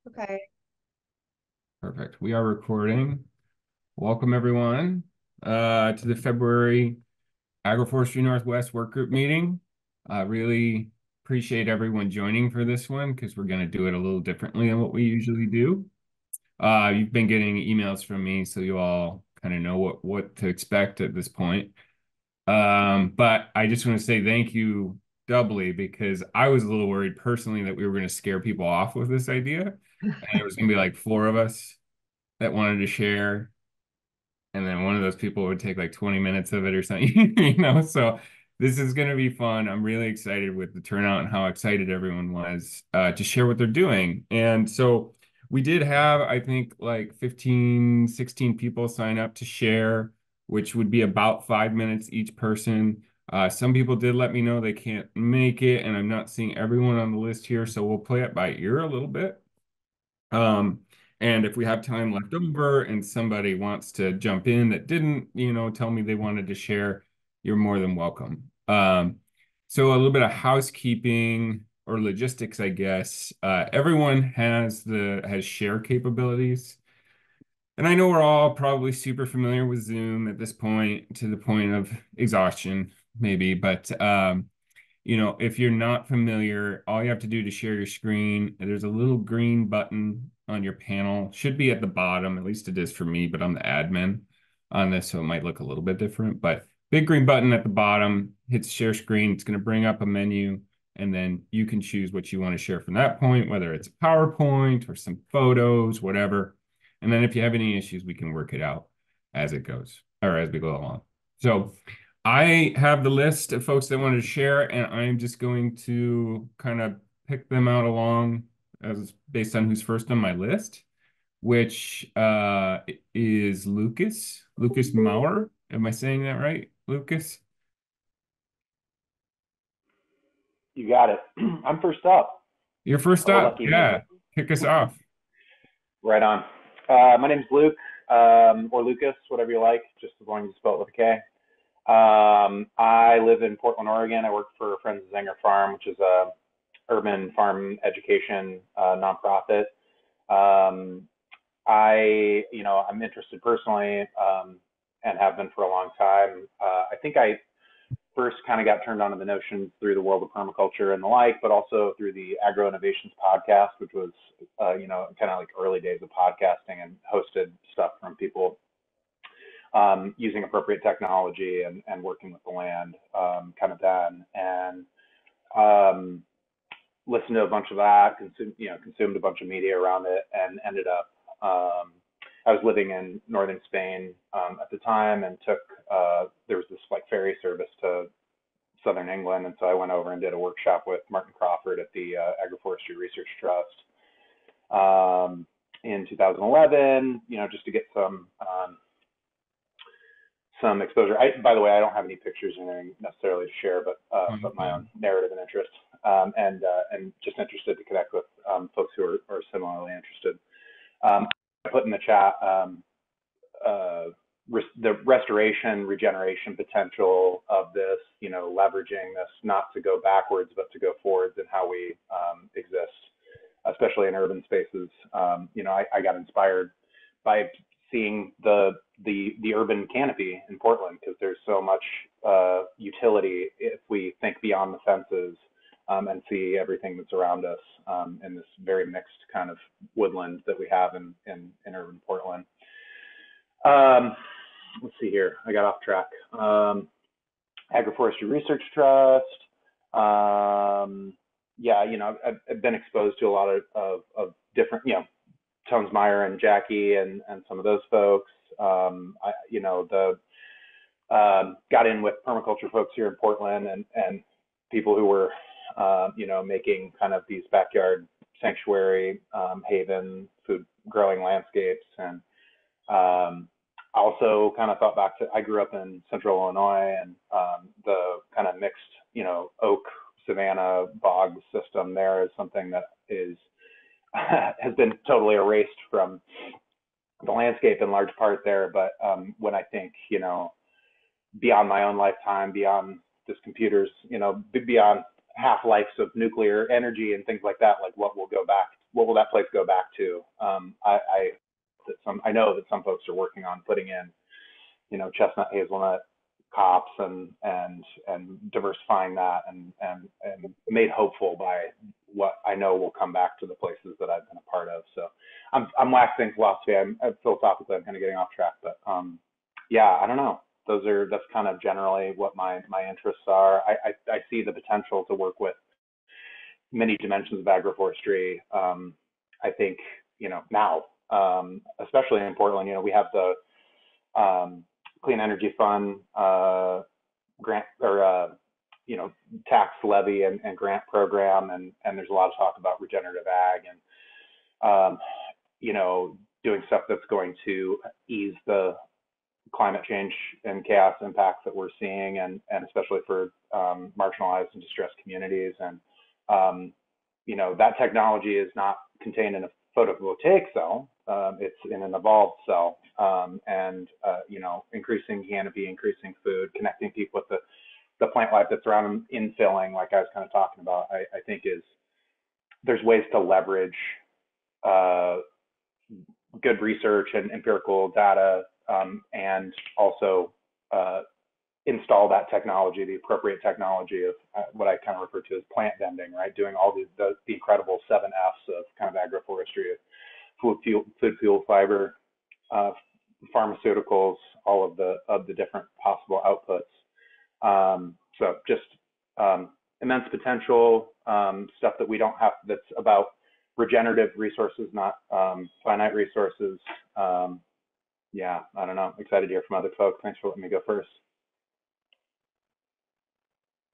Okay. Perfect. We are recording. Welcome everyone to the February Agroforestry Northwest Workgroup meeting. Really appreciate everyone joining for this one because we're going to do it a little differently than what we usually do. You've been getting emails from me, so you all kind of know what to expect at this point. But I just want to say thank you doubly because I was a little worried personally that we were going to scare people off with this idea, and there was going to be like four of us that wanted to share, and then one of those people would take like 20 minutes of it or something, So this is going to be fun. I'm really excited with the turnout and how excited everyone was to share what they're doing. And so we did have, I think, like 15, 16 people sign up to share, which would be about 5 minutes each person. Some people did let me know they can't make it, and I'm not seeing everyone on the list here, so we'll play it by ear a little bit. Um, and if we have time left over and somebody wants to jump in that didn't, tell me they wanted to share, you're more than welcome. So a little bit of housekeeping or logistics, I guess. Everyone has share capabilities. And I know we're all probably super familiar with Zoom at this point, to the point of exhaustion, maybe, but if you're not familiar, all you have to do to share your screen, there's a little green button on your panel. Should be at the bottom, at least it is for me, but I'm the admin on this, so it might look a little bit different. But big green button at the bottom, hits share screen. It's going to bring up a menu, and then you can choose what you want to share from that point, whether it's a PowerPoint or some photos, whatever. And then if you have any issues, we can work it out as it goes or as we go along. So I have the list of folks that wanted to share, and I'm just going to kind of pick them out along as based on who's first on my list, which is Lucas Maurer. Am I saying that right, Lucas? You got it. I'm first up. You're first Oh, up. lucky me. Yeah, kick us off. Right on. My name's Luke, or Lucas, whatever you like, just as long as you spell it with a K. I live in Portland, Oregon. I work for Friends of Zenger Farm, which is a urban farm education nonprofit. Um, I'm interested personally, and have been for a long time. I think I first kind of got turned on to the notion through the world of permaculture and the like, but also through the Agro Innovations podcast, which was, kind of like early days of podcasting and hosted stuff from people using appropriate technology and working with the land, kind of then. And um, listened to a bunch of that, consumed a bunch of media around it, and ended up. I was living in northern Spain at the time, and there was this like ferry service to southern England, and so I went over and did a workshop with Martin Crawford at the Agroforestry Research Trust in 2011. Just to get some exposure. By the way, I don't have any pictures or anything necessarily to share, but my own narrative and interest, and just interested to connect with folks who are similarly interested. I put in the chat the restoration, regeneration potential of this, leveraging this not to go backwards, but to go forwards in how we exist, especially in urban spaces. I got inspired by seeing the urban canopy in Portland because there's so much utility if we think beyond the fences and see everything that's around us in this very mixed kind of woodland that we have in urban Portland. Um, let's see here. I got off track. Agroforestry Research Trust. Yeah, I've been exposed to a lot of different, Tones Meyer and Jackie and some of those folks. Got in with permaculture folks here in Portland and people who were, making kind of these backyard sanctuary, haven, food growing landscapes. And also kind of thought back to, I grew up in central Illinois and the kind of mixed, oak, savanna, bog system there is something that is has been totally erased from the landscape in large part there. But when I think, beyond my own lifetime, beyond just computers, beyond half lives of nuclear energy and things like that, like what will go back what will that place go back to? I know that some folks are working on putting in, chestnut, hazelnut cops and diversifying that and made hopeful by what I know will come back to the places that I've been a part of. So I'm waxing philosophy. I'm philosophically I'm kind of getting off track, but yeah, I don't know. That's kind of generally what my interests are. I see the potential to work with many dimensions of agroforestry. I think now, especially in Portland, we have the Clean Energy Fund grant or tax levy and grant program, and there's a lot of talk about regenerative ag and doing stuff that's going to ease the climate change and chaos impacts that we're seeing, and especially for marginalized and distressed communities. And that technology is not contained in a photovoltaic cell. It's in an evolved cell, and increasing canopy, increasing food, connecting people with the plant life that's around them, infilling, like I was kind of talking about. I think there's ways to leverage good research and empirical data, and also install that technology, the appropriate technology of what I kind of refer to as plant vending, right? Doing all the incredible 7 Fs of kind of agroforestry, food, fuel, fiber, pharmaceuticals, all of the different possible outputs. So just immense potential, stuff that we don't have, that's about regenerative resources, not finite resources. Yeah, I don't know. Excited to hear from other folks. Thanks for letting me go first.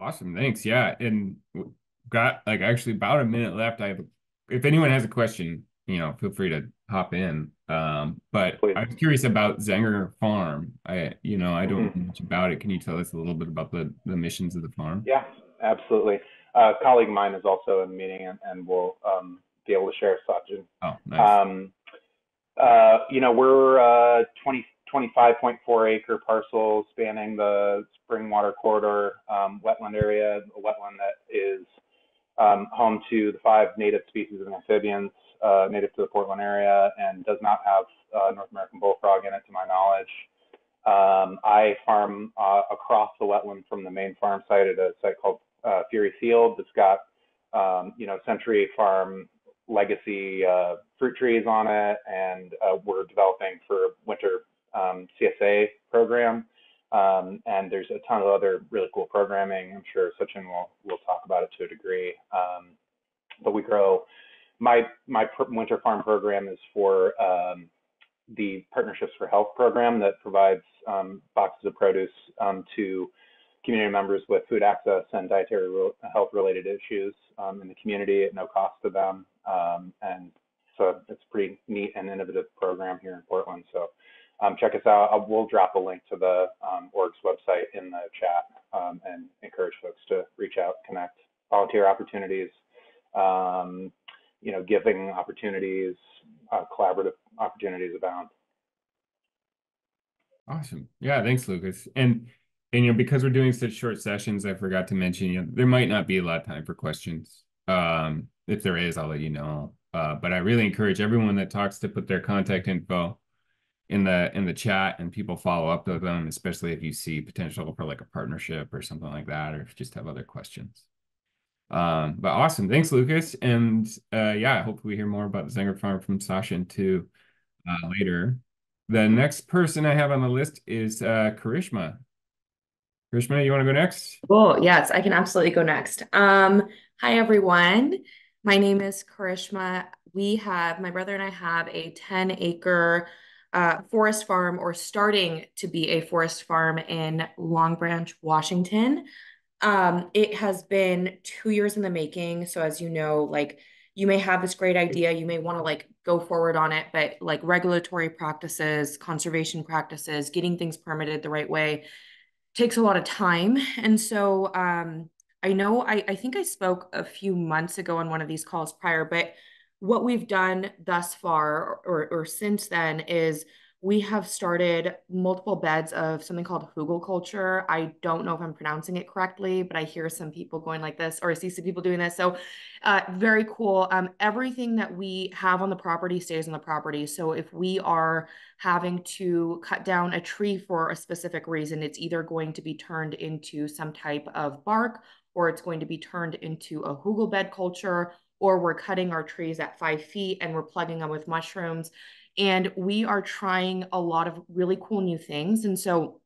Awesome, thanks. Yeah, and got like actually about a minute left. If anyone has a question, feel free to hop in. But Please. I was curious about Zenger Farm. I don't know Mm-hmm. much about it. Can you tell us a little bit about the missions of the farm? Yeah, absolutely. A colleague of mine is also in the meeting, and will be able to share thoughts. Oh, nice. Um, we're 25.4 acre parcel spanning the spring water corridor, wetland area, a wetland that is home to the 5 native species of amphibians native to the Portland area, and does not have North American bullfrog in it, to my knowledge. I farm across the wetland from the main farm site at a site called Fury Field. That's got Century Farm legacy fruit trees on it, and we're developing for winter CSA program. And there's a ton of other really cool programming. I'm sure Sachin will talk about it to a degree. But we grow. My winter farm program is for the Partnerships for Health program that provides boxes of produce to community members with food access and dietary health related issues in the community at no cost to them. And so it's a pretty neat and innovative program here in Portland. So check us out. We'll drop a link to the org's website in the chat, and encourage folks to reach out, connect. Volunteer opportunities, giving opportunities, collaborative opportunities abound. Awesome. Yeah, thanks, Lucas. And because we're doing such short sessions, I forgot to mention, there might not be a lot of time for questions. If there is, I'll let you know. But I really encourage everyone that talks to put their contact info in the chat, and people follow up with them, especially if you see potential for like a partnership or something like that, or if you just have other questions. But awesome. Thanks, Lucas. And yeah, hopefully we hear more about the Zenger Farm from Sachin too later. The next person I have on the list is Karishma. Karishma, you want to go next? Oh, yes, I can absolutely go next. Hi everyone. My name is Karishma. My brother and I have a 10-acre forest farm, or starting to be a forest farm, in Long Branch, Washington. It has been 2 years in the making. So as you know, like, you may have this great idea, you may want to like go forward on it, but like regulatory practices, conservation practices, getting things permitted the right way takes a lot of time. And so I know I think I spoke a few months ago on one of these calls prior, but what we've done thus far, or since then, is we have started multiple beds of something called hugelkultur. I don't know if I'm pronouncing it correctly, but I hear some people going like this, or I see some people doing this. So very cool. Everything that we have on the property stays on the property. So if we are having to cut down a tree for a specific reason, it's either going to be turned into some type of bark, or it's going to be turned into a hugel bed culture, or we're cutting our trees at 5 feet and we're plugging them with mushrooms. And we are trying a lot of really cool new things. And so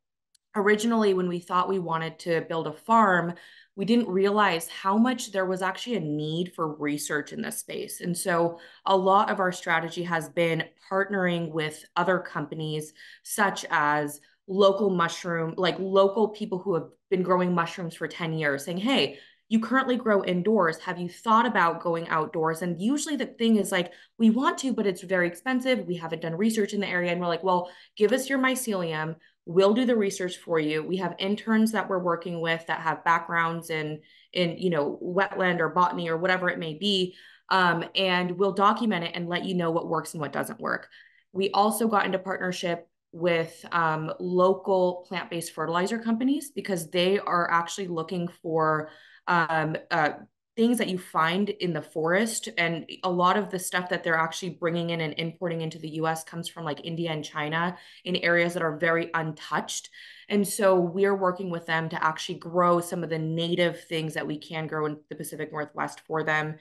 originally, when we thought we wanted to build a farm, we didn't realize how much there was actually a need for research in this space. And so a lot of our strategy has been partnering with other companies, such as local mushroom, like local people who have been growing mushrooms for 10 years, saying, hey, you currently grow indoors. Have you thought about going outdoors? And usually the thing is like, we want to, but it's very expensive. We haven't done research in the area. And we're like, well, give us your mycelium. We'll do the research for you. We have interns that we're working with that have backgrounds in wetland or botany or whatever it may be, and we'll document it and let you know what works and what doesn't work. We also got into partnership with local plant-based fertilizer companies because they are actually looking for um, uh, things that you find in the forest. And a lot of the stuff that they're actually bringing in and importing into the US comes from like India and China in areas that are very untouched. And so we're working with them to actually grow some of the native things that we can grow in the Pacific Northwest for them.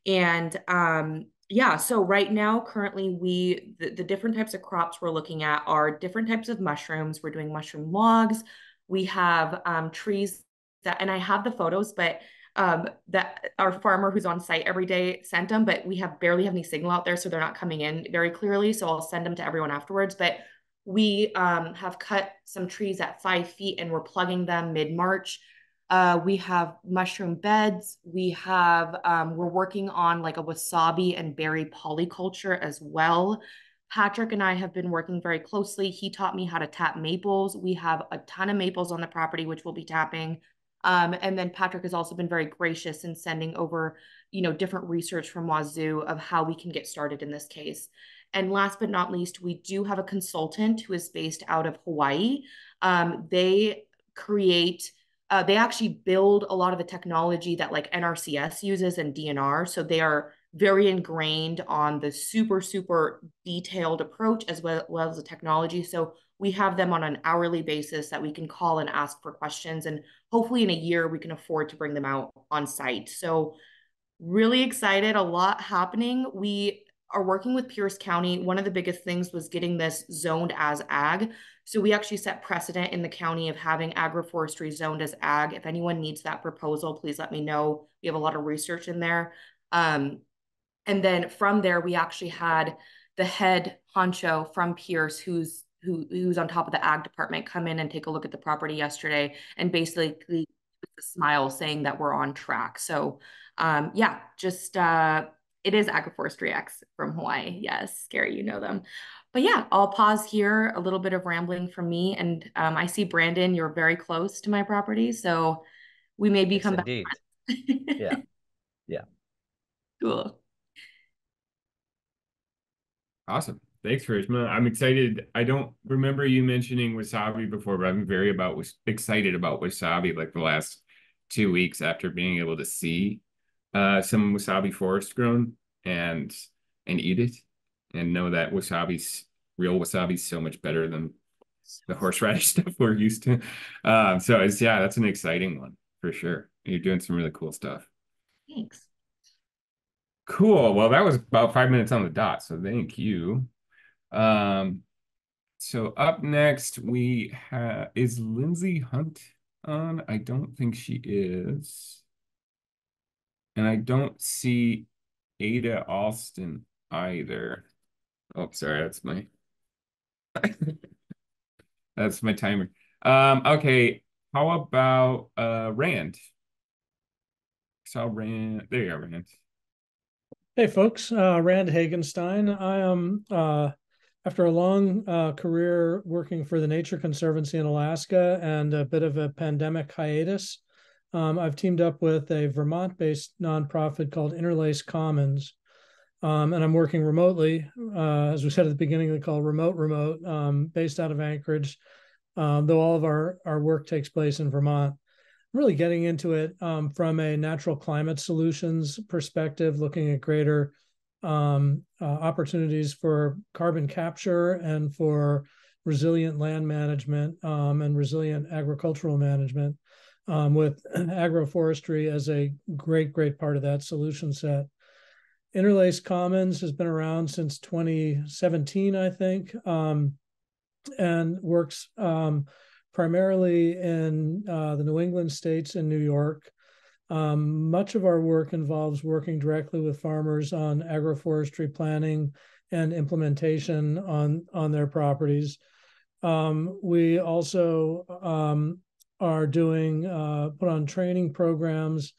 And yeah, so right now, currently, the different types of crops we're looking at are different types of mushrooms. We're doing mushroom logs. We have trees that, and I have the photos, but that our farmer who's on site every day sent them, but we have barely have any signal out there, so they're not coming in very clearly. So I'll send them to everyone afterwards. But we have cut some trees at 5 feet and we're plugging them mid-March. We have mushroom beds. We're working on like a wasabi and berry polyculture as well. Patrick and I have been working very closely. He taught me how to tap maples. We have a ton of maples on the property, which we'll be tapping. And then Patrick has also been very gracious in sending over, different research from Wazoo of how we can get started in this case. And last but not least, we do have a consultant who is based out of Hawaii. They create they actually build a lot of the technology that like NRCS uses and DNR. So they are very ingrained on the super, super detailed approach as well as the technology. So we have them on an hourly basis that we can call and ask for questions. And hopefully in a year, we can afford to bring them out on site. So really excited, a lot happening. We are working with Pierce County. One of the biggest things was getting this zoned as ag. So we actually set precedent in the county of having agroforestry zoned as ag. If anyone needs that proposal, please let me know. We have a lot of research in there. And then from there, we actually had the head honcho from Pierce, who's on top of the ag department, come in and take a look at the property yesterday and basically a smile saying that we're on track. So yeah, just it is Agroforestry X from Hawaii. Yes, Gary, you know them. But yeah, I'll pause here. A little bit of rambling from me, and I see Brandon, you're very close to my property, so we may Yes, become best indeed. friends. Yeah. Yeah. Cool. Awesome. Thanks, Karishma. I'm excited. I don't remember you mentioning wasabi before, but I'm very excited about wasabi like the last 2 weeks after being able to see some wasabi forest grown and eat it and know that real wasabi is so much better than the horseradish stuff we're used to. So that's an exciting one for sure. You're doing some really cool stuff. Thanks. Cool. Well, that was about 5 minutes on the dot, so thank you. So up next we have, is Lindsay Hunt on? I don't think she is. And I don't see Ada Alston either. Oh, sorry, that's my timer. Okay, how about Rand? Saw Rand. There you go, Rand. Hey folks, Rand Hagenstein. I am, after a long career working for the Nature Conservancy in Alaska and a bit of a pandemic hiatus, I've teamed up with a Vermont-based nonprofit called Interlace Commons. And I'm working remotely, as we said at the beginning of the call, remote, based out of Anchorage, though all of our work takes place in Vermont. I'm really getting into it from a natural climate solutions perspective, looking at greater opportunities for carbon capture and for resilient land management and resilient agricultural management, with agroforestry as a great part of that solution set. Interlace Commons has been around since 2017, I think, and works primarily in the New England states and New York. Much of our work involves working directly with farmers on agroforestry planning and implementation on their properties. We also are doing put on training programs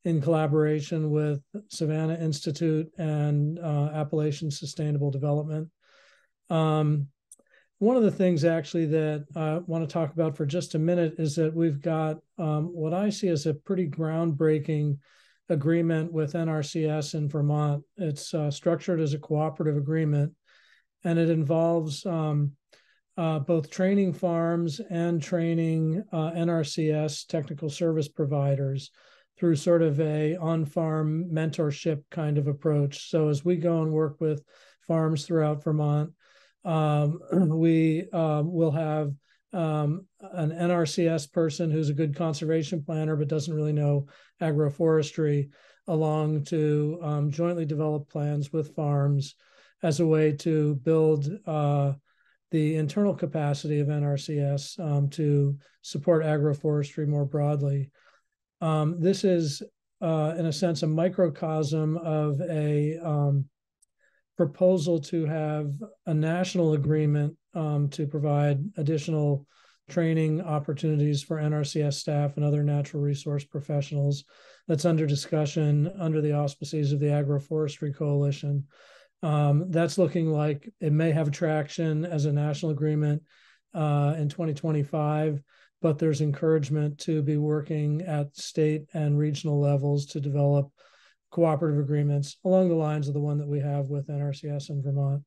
in collaboration with Savannah Institute and Appalachian Sustainable Development. One of the things actually that I want to talk about for just a minute is that we've got what I see as a pretty groundbreaking agreement with NRCS in Vermont. It's structured as a cooperative agreement, and it involves both training farms and training NRCS technical service providers through sort of a on-farm mentorship kind of approach. So as we go and work with farms throughout Vermont, we will have an NRCS person who's a good conservation planner but doesn't really know agroforestry along to jointly develop plans with farms as a way to build the internal capacity of NRCS to support agroforestry more broadly. This is, in a sense, a microcosm of a proposal to have a national agreement to provide additional training opportunities for NRCS staff and other natural resource professionals that's under discussion under the auspices of the Agroforestry Coalition. That's looking like it may have traction as a national agreement in 2025, but there's encouragement to be working at state and regional levels to develop cooperative agreements along the lines of the one that we have with NRCS in Vermont.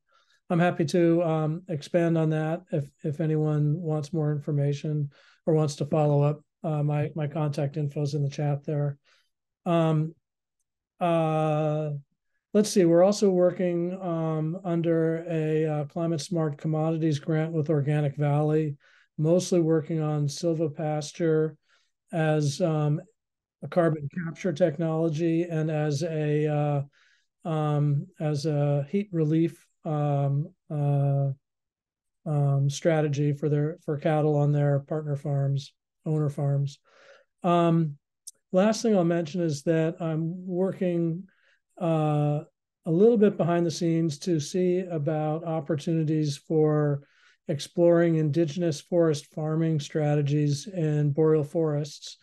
I'm happy to expand on that if anyone wants more information or wants to follow up. My contact info is in the chat there. Let's see, we're also working under a climate smart commodities grant with Organic Valley, mostly working on silvopasture as a carbon capture technology and as a heat relief strategy for cattle on their partner farms, owner farms. Last thing I'll mention is that I'm working a little bit behind the scenes to see about opportunities for exploring indigenous forest farming strategies in boreal forests,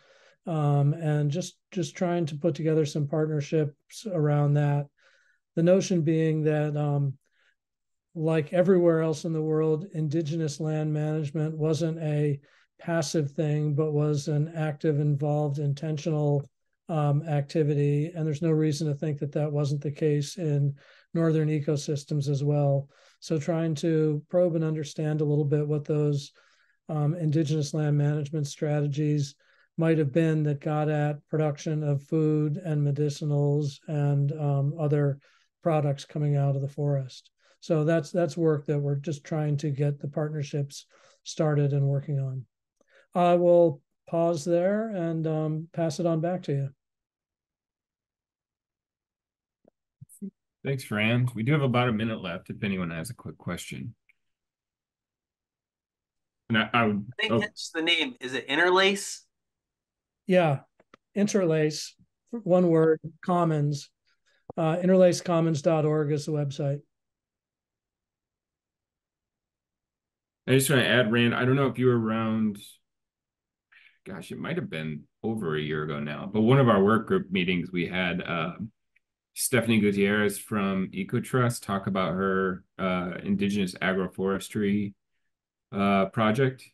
and just trying to put together some partnerships around that. The notion being that, like everywhere else in the world, indigenous land management wasn't a passive thing, but was an active, involved, intentional activity. And there's no reason to think that that wasn't the case in northern ecosystems as well. So trying to probe and understand a little bit what those indigenous land management strategies might have been that got at production of food and medicinals and other products coming out of the forest. So that's work that we're just trying to get the partnerships started and working on. I will pause there and pass it on back to you. Thanks, Rand. We do have about a minute left if anyone has a quick question. And I would think hence the name. Is it Interlace? Yeah, Interlace, one word, Commons. Interlacecommons.org is the website. I just want to add, Rand, I don't know if you were around, gosh, it might have been over a year ago now, but one of our work group meetings, we had Stephanie Gutierrez from EcoTrust talk about her indigenous agroforestry project.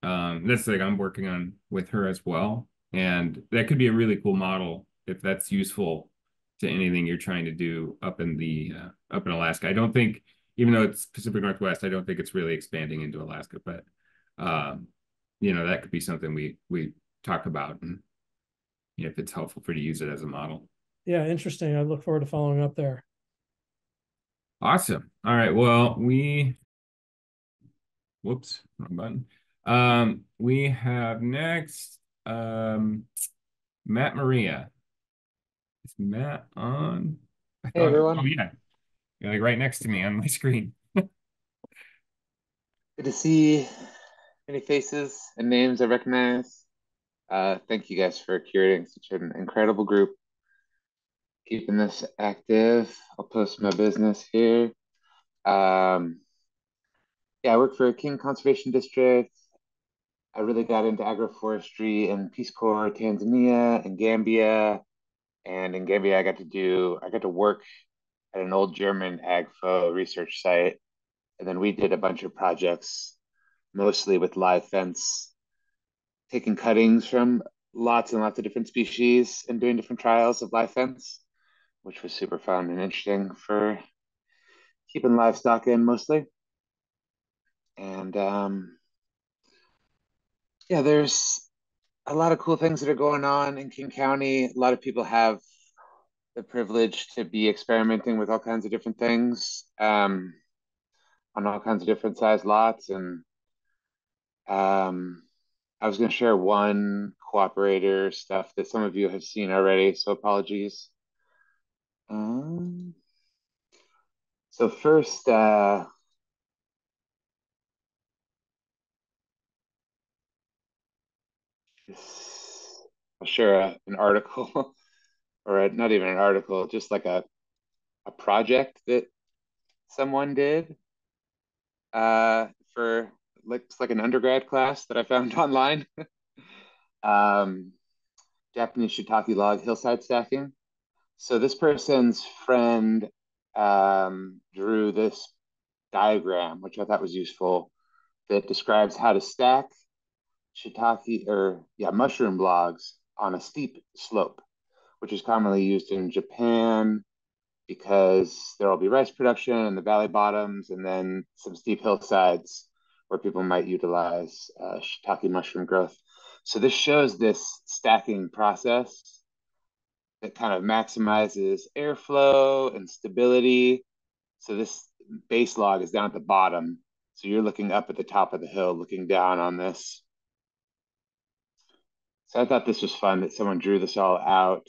That's like I'm working on with her as well. And that could be a really cool model if that's useful to anything you're trying to do up in Alaska. I don't think, even though it's Pacific Northwest, I don't think it's really expanding into Alaska, but that could be something we talk about, and if it's helpful for you to use it as a model. Yeah, interesting. I look forward to following up there. Awesome. All right. Well, whoops, wrong button. We have next Matt Maria. Is Matt on? Hey everyone, Oh yeah, you're like right next to me on my screen. good to see many faces and names I recognize. Thank you guys for curating such an incredible group, keeping this active. I'll post my business here. Um, yeah, I work for King Conservation District. I really got into agroforestry in Peace Corps, Tanzania and Gambia. And in Gambia, I got to work at an old German agfo research site. And then we did a bunch of projects, mostly with live fence, taking cuttings from lots and lots of different species and doing different trials of live fence, which was super fun and interesting for keeping livestock in mostly. And yeah, there's a lot of cool things that are going on in King County. A lot of people have the privilege to be experimenting with all kinds of different things on all kinds of different size lots. And I was going to share one cooperator stuff that some of you have seen already, so apologies. Um, so first, I'll share an article, or not even an article, just like a project that someone did for looks like an undergrad class that I found online. um, Japanese shiitake log hillside stacking. So this person's friend drew this diagram, which I thought was useful, that describes how to stack shiitake or mushroom logs on a steep slope, which is commonly used in Japan because there will be rice production in the valley bottoms and then some steep hillsides where people might utilize shiitake mushroom growth. So this shows this stacking process that kind of maximizes airflow and stability. So this base log is down at the bottom. So you're looking up at the top of the hill, looking down on this. So I thought this was fun that someone drew this all out.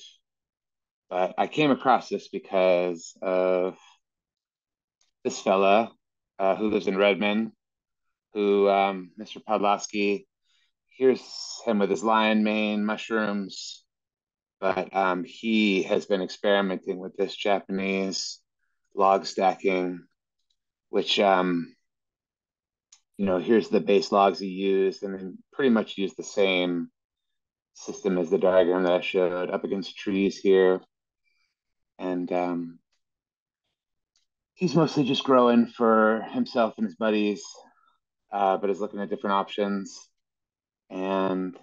But I came across this because of this fella who lives in Redmond, who Mr. Podlowski, here's him with his lion mane mushrooms. But he has been experimenting with this Japanese log stacking, which here's the base logs he used, and then pretty much used the same system as the diagram that I showed up against trees here. And he's mostly just growing for himself and his buddies, but is looking at different options. And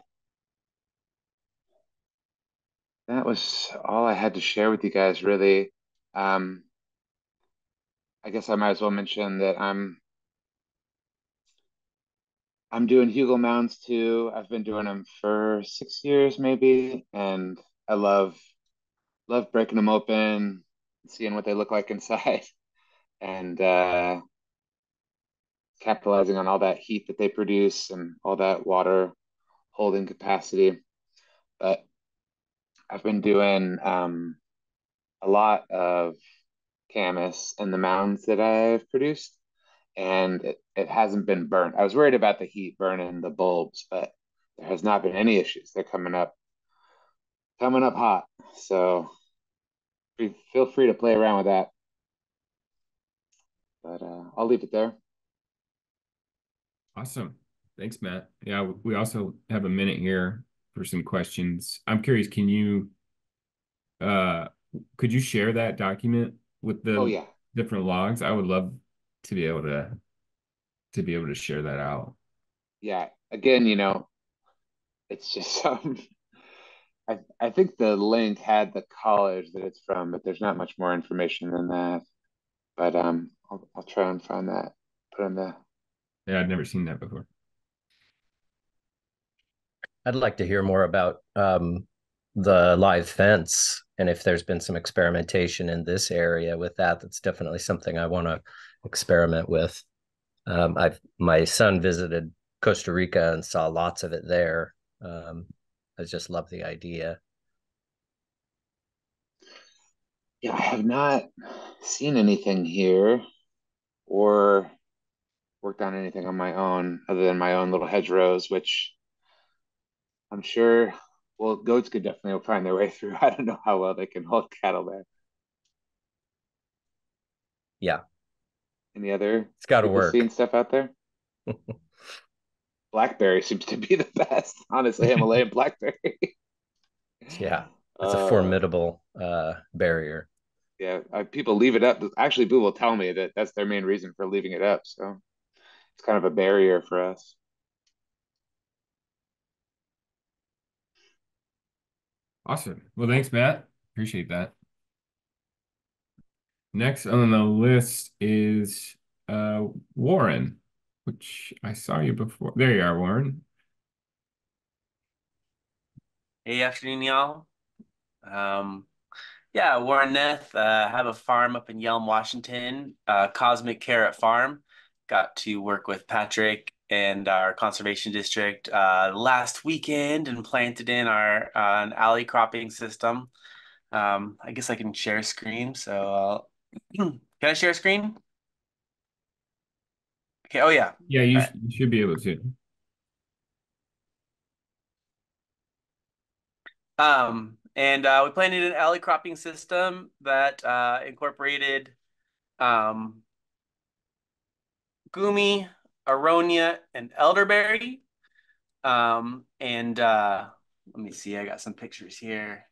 that was all I had to share with you guys, really. I guess I might as well mention that I'm doing Hugel mounds too. I've been doing them for 6 years maybe, and I love breaking them open, seeing what they look like inside, and capitalizing on all that heat that they produce and all that water holding capacity. But I've been doing a lot of camas in the mounds that I've produced, and it hasn't been burnt. I was worried about the heat burning the bulbs, but there has not been any issues. They're coming up hot. So feel free to play around with that. But I'll leave it there. Awesome. Thanks, Matt. Yeah, we also have a minute here for some questions. I'm curious, uh could you share that document with Oh the yeah, different logs? I would love to be able to share that out. yeah. Again, it's just I think the link had the college that it's from, but there's not much more information than that. But I'll try and find that. Put in the Yeah, I'd never seen that before. I'd like to hear more about the live fence and if there's been some experimentation in this area with that. That's definitely something I want to experiment with. My son visited Costa Rica and saw lots of it there. I just love the idea. Yeah, I have not seen anything here or worked on anything on my own other than my own little hedgerows, which I'm sure, well, goats could definitely find their way through. I don't know how well they can hold cattle there. Yeah, Any other it's got to people seeing work. stuff out there? Blackberry seems to be the best, honestly. Himalayan blackberry. Yeah, it's a Uh, formidable barrier. yeah, people leave it up. Actually, people will tell me that that's their main reason for leaving it up. So it's kind of a barrier for us. Awesome. Well, thanks, Matt. Appreciate that. Next on the list is Warren, which I saw you before. There you are, Warren. Hey, afternoon, y'all. Um, yeah, Warren Neth. Have a farm up in Yelm, Washington, Cosmic Carrot Farm. Got to work with Patrick and our conservation district last weekend and planted in our an alley cropping system. I guess I can share screen. So, can I share screen? Okay. Oh yeah. Yeah, All right. you should be able to. And we planted an alley cropping system that incorporated um, gumi, aronia, and elderberry. And let me see, I got some pictures here.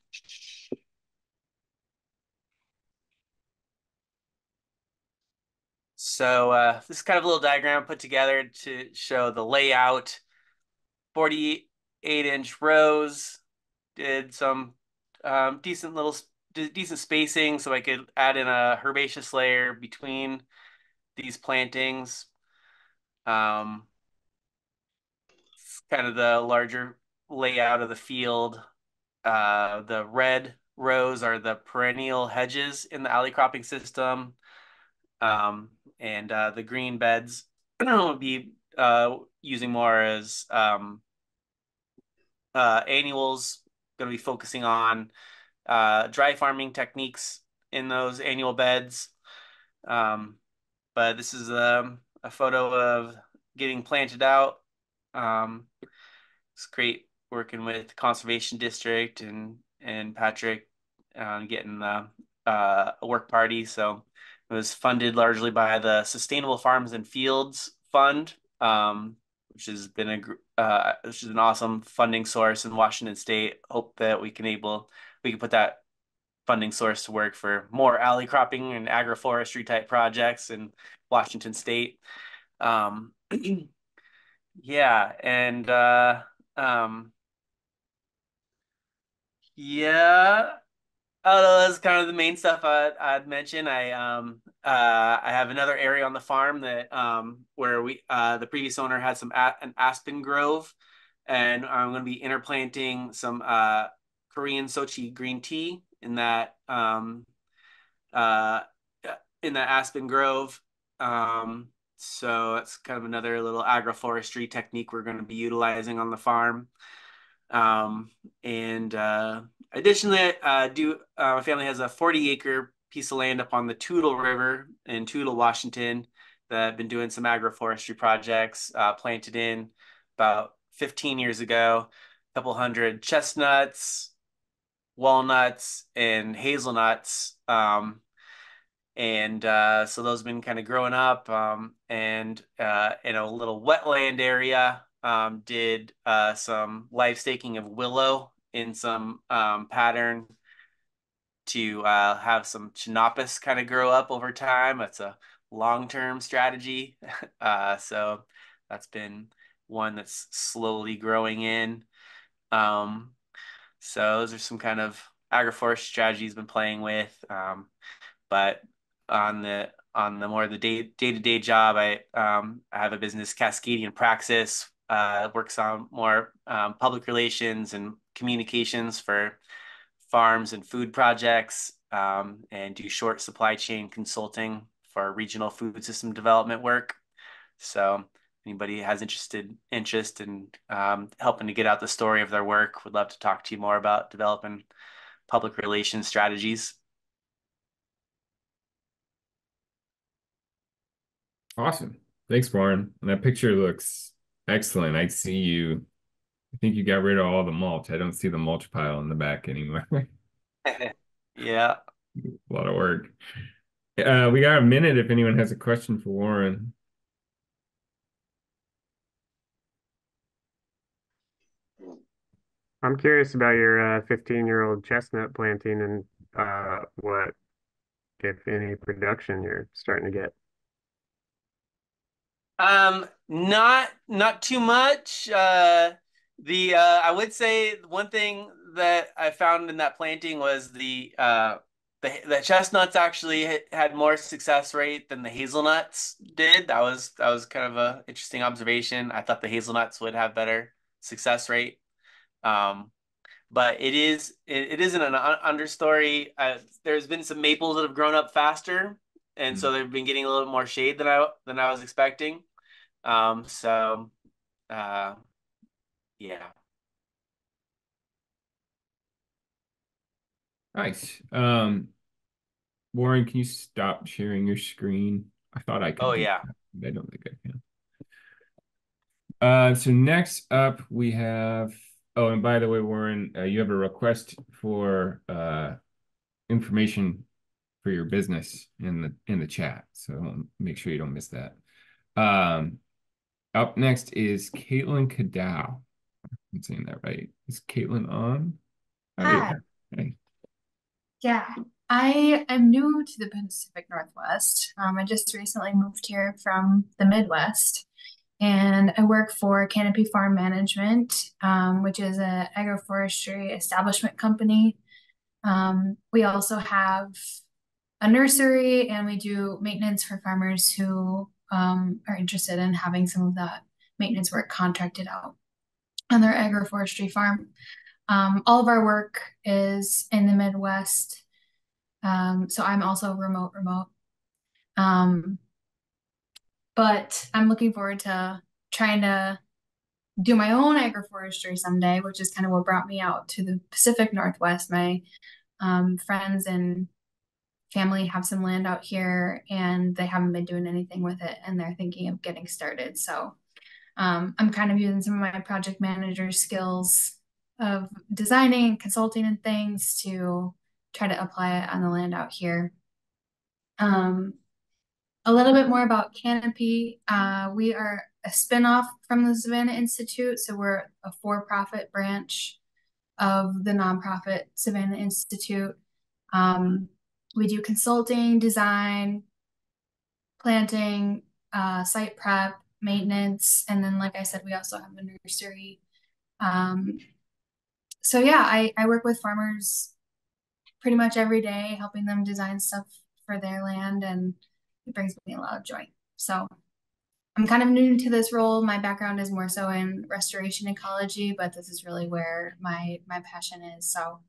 So this is kind of a little diagram put together to show the layout. 48-inch rows. Did some decent decent spacing so I could add in a herbaceous layer between these plantings. Um, it's kind of the larger layout of the field. The red rows are the perennial hedges in the alley cropping system. And the green beds will be using more as annuals, going to be focusing on dry farming techniques in those annual beds. Um, but this is a photo of getting planted out. It's great working with the Conservation District and Patrick getting a work party. So it was funded largely by the Sustainable Farms and Fields Fund, which has been which is an awesome funding source in Washington State. Hope that we can put that funding source to work for more alley cropping and agroforestry type projects in Washington State. Um, yeah, and yeah, that's kind of the main stuff I'd mention. I have another area on the farm that where we the previous owner had an aspen grove, and I'm going to be interplanting some Korean Sochi green tea uh in that aspen grove. So that's kind of another little agroforestry technique we're going to be utilizing on the farm. And additionally, my family has a 40-acre piece of land up on the Toutle River in Toutle, Washington, that I've been doing some agroforestry projects, planted in about 15 years ago, a couple hundred chestnuts, walnuts, and hazelnuts. And so those have been kind of growing up, and in a little wetland area, did some live staking of willow in some pattern to have some chinopus kind of grow up over time. That's a long-term strategy. So that's been one that's slowly growing in. Um, So those are some kind of agroforestry strategies I've been playing with. But on the more the day-to-day job, I have a business, Cascadian Praxis, works on more public relations and communications for farms and food projects, and do short supply chain consulting for regional food system development work. So anybody has interest in helping to get out the story of their work, would love to talk to you more about developing public relations strategies. Awesome. Thanks, Warren. And that picture looks excellent. I see you. I think you got rid of all the mulch. I don't see the mulch pile in the back anymore. Yeah. A lot of work. We got a minute if anyone has a question for Warren. I'm curious about your 15-year-old chestnut planting and what, if any, production you're starting to get. Not too much. I would say one thing that I found in that planting was the chestnuts actually had more success rate than the hazelnuts did. That was kind of a interesting observation. I thought the hazelnuts would have better success rate. Um, but it isn't an understory. There's been some maples that have grown up faster, and so they've been getting a little more shade than I was expecting. So, uh, yeah. Nice. Warren, can you stop sharing your screen? I thought I could Oh do yeah. that, but I don't think I can. So next up we have, oh, and by the way, Warren, you have a request for information for your business in the chat. So make sure you don't miss that. Up next is Caitlin Cadow. I'm saying that right. Is Caitlin on? Oh, Hi. yeah. Hey. Yeah, I am new to the Pacific Northwest. I just recently moved here from the Midwest, and I work for Canopy Farm Management, which is an agroforestry establishment company. We also have a nursery, and we do maintenance for farmers who are interested in having some of that maintenance work contracted out on their agroforestry farm. All of our work is in the Midwest. So I'm also remote. Um, but I'm looking forward to trying to do my own agroforestry someday, which is kind of what brought me out to the Pacific Northwest. My friends and family have some land out here, and they haven't been doing anything with it, and they're thinking of getting started. So I'm kind of using some of my project manager skills of designing and consulting and things to try to apply it on the land out here. A little bit more about Canopy. We are a spinoff from the Savannah Institute, so we're a for-profit branch of the nonprofit Savannah Institute. We do consulting, design, planting, site prep, maintenance, and then, like I said, we also have a nursery. So yeah, I work with farmers pretty much every day, helping them design stuff for their land, and it brings me a lot of joy. So I'm kind of new to this role. My background is more so in restoration ecology, but this is really where my passion is. So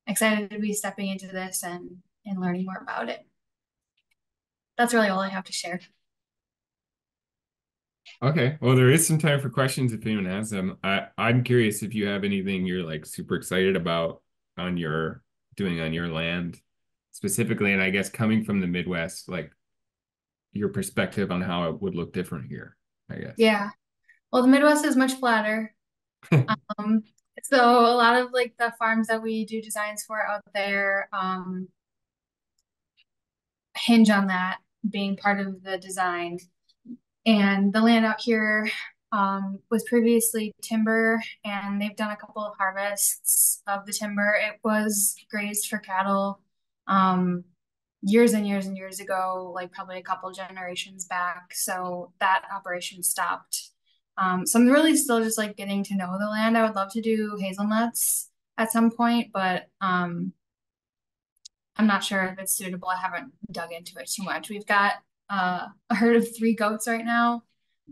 excited to be stepping into this and learning more about it. That's really all I have to share. Okay. Well, there is some time for questions if anyone has them. I'm curious if you have anything you're like super excited about on your doing on your land specifically, and I guess coming from the Midwest, like your perspective on how it would look different here, I guess. Yeah. Well, the Midwest is much flatter. Um, so a lot of like the farms that we do designs for out there hinge on that being part of the design. And the land out here was previously timber, and they've done a couple of harvests of the timber. It was grazed for cattle years and years and years ago, like probably a couple generations back. So that operation stopped. So I'm really still just like getting to know the land. I would love to do hazelnuts. at some point, but I'm not sure if it's suitable. I haven't dug into it too much. We've got a herd of 3 goats right now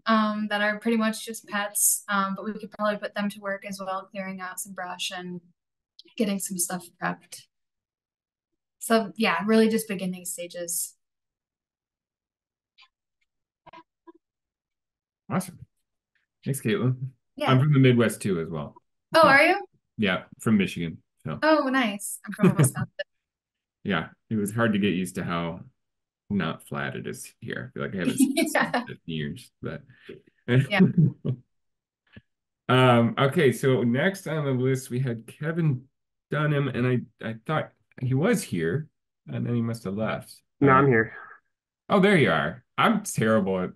that are pretty much just pets, but we could probably put them to work as well, clearing out some brush and getting some stuff prepped. So yeah, really just beginning stages. Awesome. Thanks, Caitlin. I'm Yeah. from the Midwest too, as well. Oh, So, are you? yeah, from Michigan. So, Oh, nice. I'm from Wisconsin. yeah, it was hard to get used to how not flat it is here. I feel like I haven't seen this in Yeah. 50 years, but Yeah. okay, so next on the list we had Kevin Dunham, and I thought he was here, and then he must have left. No, I'm here. Oh, there you are. I'm terrible at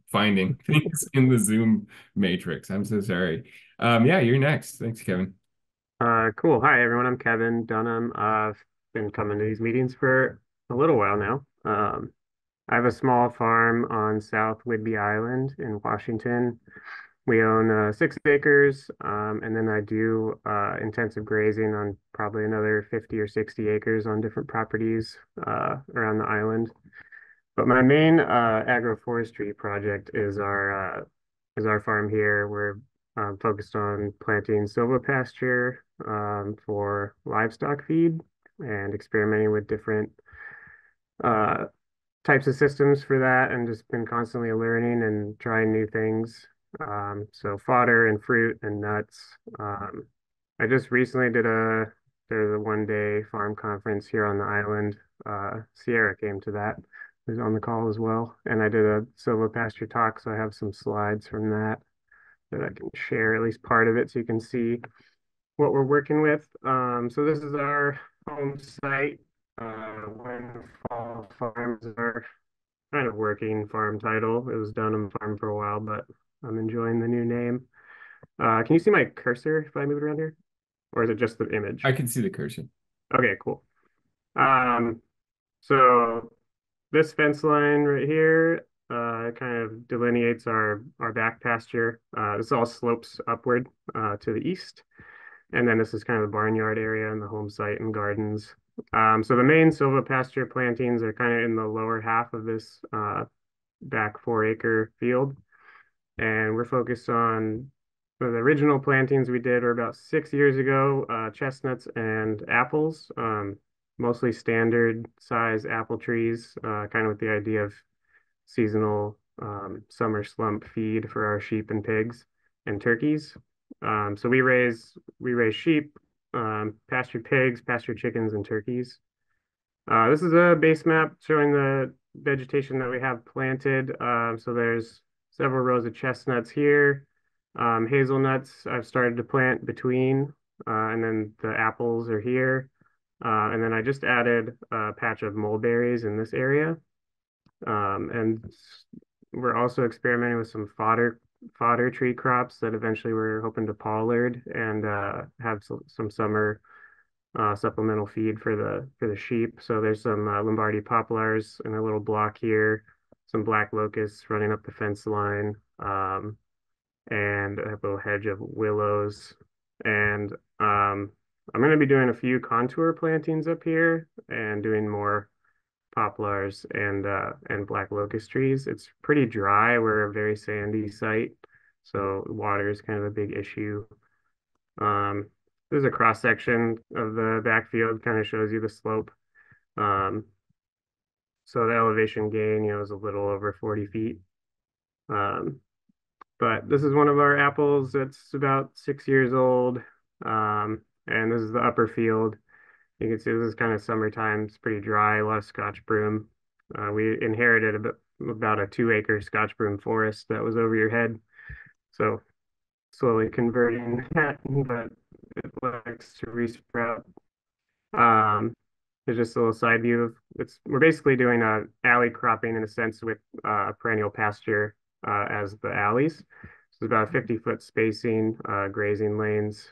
finding things in the Zoom matrix. I'm so sorry. Yeah, you're next. Thanks, Kevin. Cool. Hi, everyone. I'm Kevin Dunham. I've been coming to these meetings for a little while now. I have a small farm on South Whidbey Island in Washington. We own 6 acres, and then I do intensive grazing on probably another 50 or 60 acres on different properties around the island. But my main agroforestry project is our farm here. We're focused on planting silvopasture for livestock feed and experimenting with different uh, types of systems for that, and just been constantly learning and trying new things. So fodder and fruit and nuts. I just recently did a 1 day farm conference here on the island. Sierra came to that, who's on the call as well. And I did a silvopasture talk, so I have some slides from that that I can share, at least part of it, so you can see what we're working with. So this is our home site. When Fall Farms are kind of working farm title. It was Dunham Farm for a while, but I'm enjoying the new name. Can you see my cursor if I move it around here? Or is it just the image? I can see the cursor. Okay, cool. So this fence line right here kind of delineates our back pasture. This all slopes upward to the east. And then this is kind of the barnyard area and the home site and gardens. So the main silvopasture plantings are kind of in the lower half of this back 4 acre field. And we're focused on the original plantings we did were about 6 years ago, chestnuts and apples, mostly standard size apple trees, kind of with the idea of seasonal summer slump feed for our sheep and pigs and turkeys. So we raise sheep, pasture pigs, pasture chickens, and turkeys. This is a base map showing the vegetation that we have planted. So there's several rows of chestnuts here. Hazelnuts I've started to plant between, and then the apples are here. And then I just added a patch of mulberries in this area. And we're also experimenting with some fodder tree crops that eventually we're hoping to pollard and have some summer supplemental feed for the sheep. So there's some Lombardy poplars in a little block here, some black locusts running up the fence line, and a little hedge of willows. And I'm going to be doing a few contour plantings up here and doing more poplars and black locust trees. It's pretty dry. We're a very sandy site, so water is kind of a big issue. Um, there's a cross section of the backfield, kind of shows you the slope. Um, so the elevation gain, is a little over 40 feet. Um, but this is one of our apples that's about 6 years old. And this is the upper field. You can see this is kind of summertime. It's pretty dry, a lot of Scotch broom. We inherited about a 2 acre Scotch broom forest that was over your head. So slowly converting that, but it likes to resprout. There's just a little side view of we're basically doing a alley cropping in a sense with perennial pasture as the alleys. So it's about a 50-foot spacing, grazing lanes.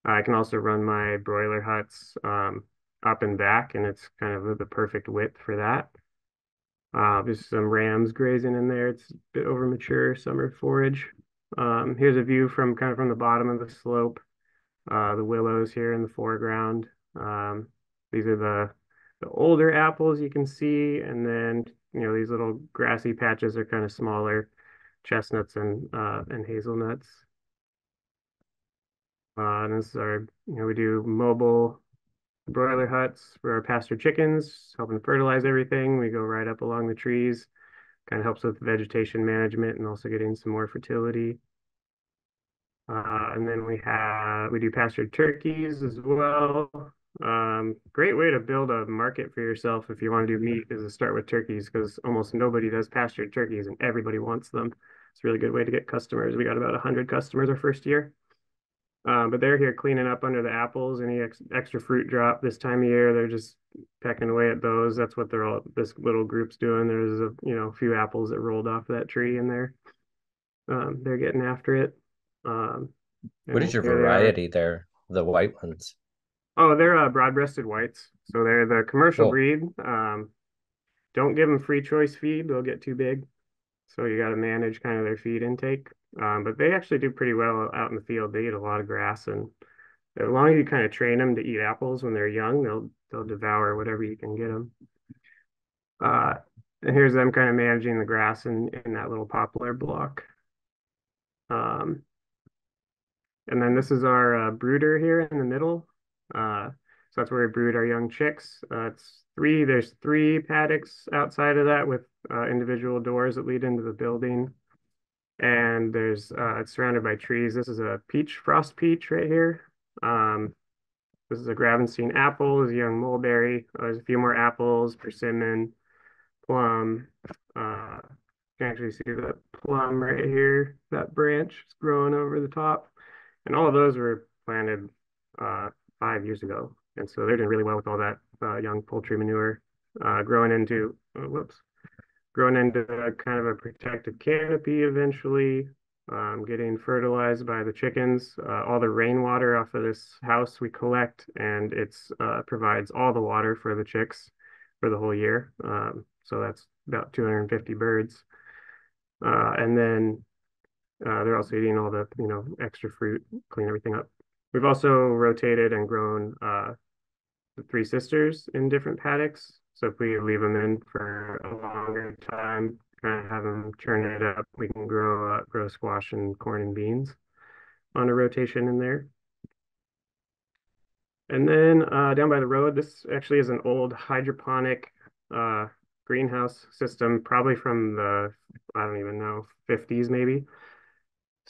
I can also run my broiler huts up and back, and it's kind of the perfect width for that. There's some rams grazing in there. It's a bit over mature summer forage. Here's a view from kind of from the bottom of the slope. The willows here in the foreground. These are the older apples you can see, and then these little grassy patches are kind of smaller chestnuts and hazelnuts. And this is our, we do mobile broiler huts for our pasture chickens, helping fertilize everything. We go right up along the trees, kind of helps with vegetation management and also getting some more fertility. And then we do pastured turkeys as well. Great way to build a market for yourself if you want to do meat is to start with turkeys because almost nobody does pastured turkeys and everybody wants them. It's a really good way to get customers. We got about 100 customers our first year. But they're here cleaning up under the apples. Any extra fruit drop this time of year, they're just pecking away at those. That's what this little group's doing. There's a few apples that rolled off that tree in there. They're getting after it. What is And your here they are. variety there? The white ones. Oh, they're broad-breasted whites. So they're the commercial Cool. breed. Don't give them free choice feed. They'll get too big. So you got to manage kind of their feed intake. But they actually do pretty well out in the field. They eat a lot of grass, and as long as you kind of train them to eat apples when they're young, they'll devour whatever you can get them. And here's them kind of managing the grass in that little poplar block. And then this is our brooder here in the middle. So that's where we brood our young chicks. There's three paddocks outside of that with individual doors that lead into the building. And it's surrounded by trees. This is a frost peach right here. This is a Gravenstein apple, this is a young mulberry. There's a few more apples, persimmon, plum. You can actually see that plum right here. That branch is growing over the top. And all of those were planted 5 years ago. And so they're doing really well with all that young poultry manure growing into kind of a protective canopy eventually, getting fertilized by the chickens. All the rainwater off of this house we collect, and it's provides all the water for the chicks for the whole year. So that's about 250 birds. And then they're also eating all the extra fruit, clean everything up. We've also rotated and grown the three sisters in different paddocks. So if we leave them in for a longer time, kind of have them churn it up, we can grow squash and corn and beans on a rotation in there. And then down by the road, this actually is an old hydroponic greenhouse system, probably from the, I don't even know, 50s maybe.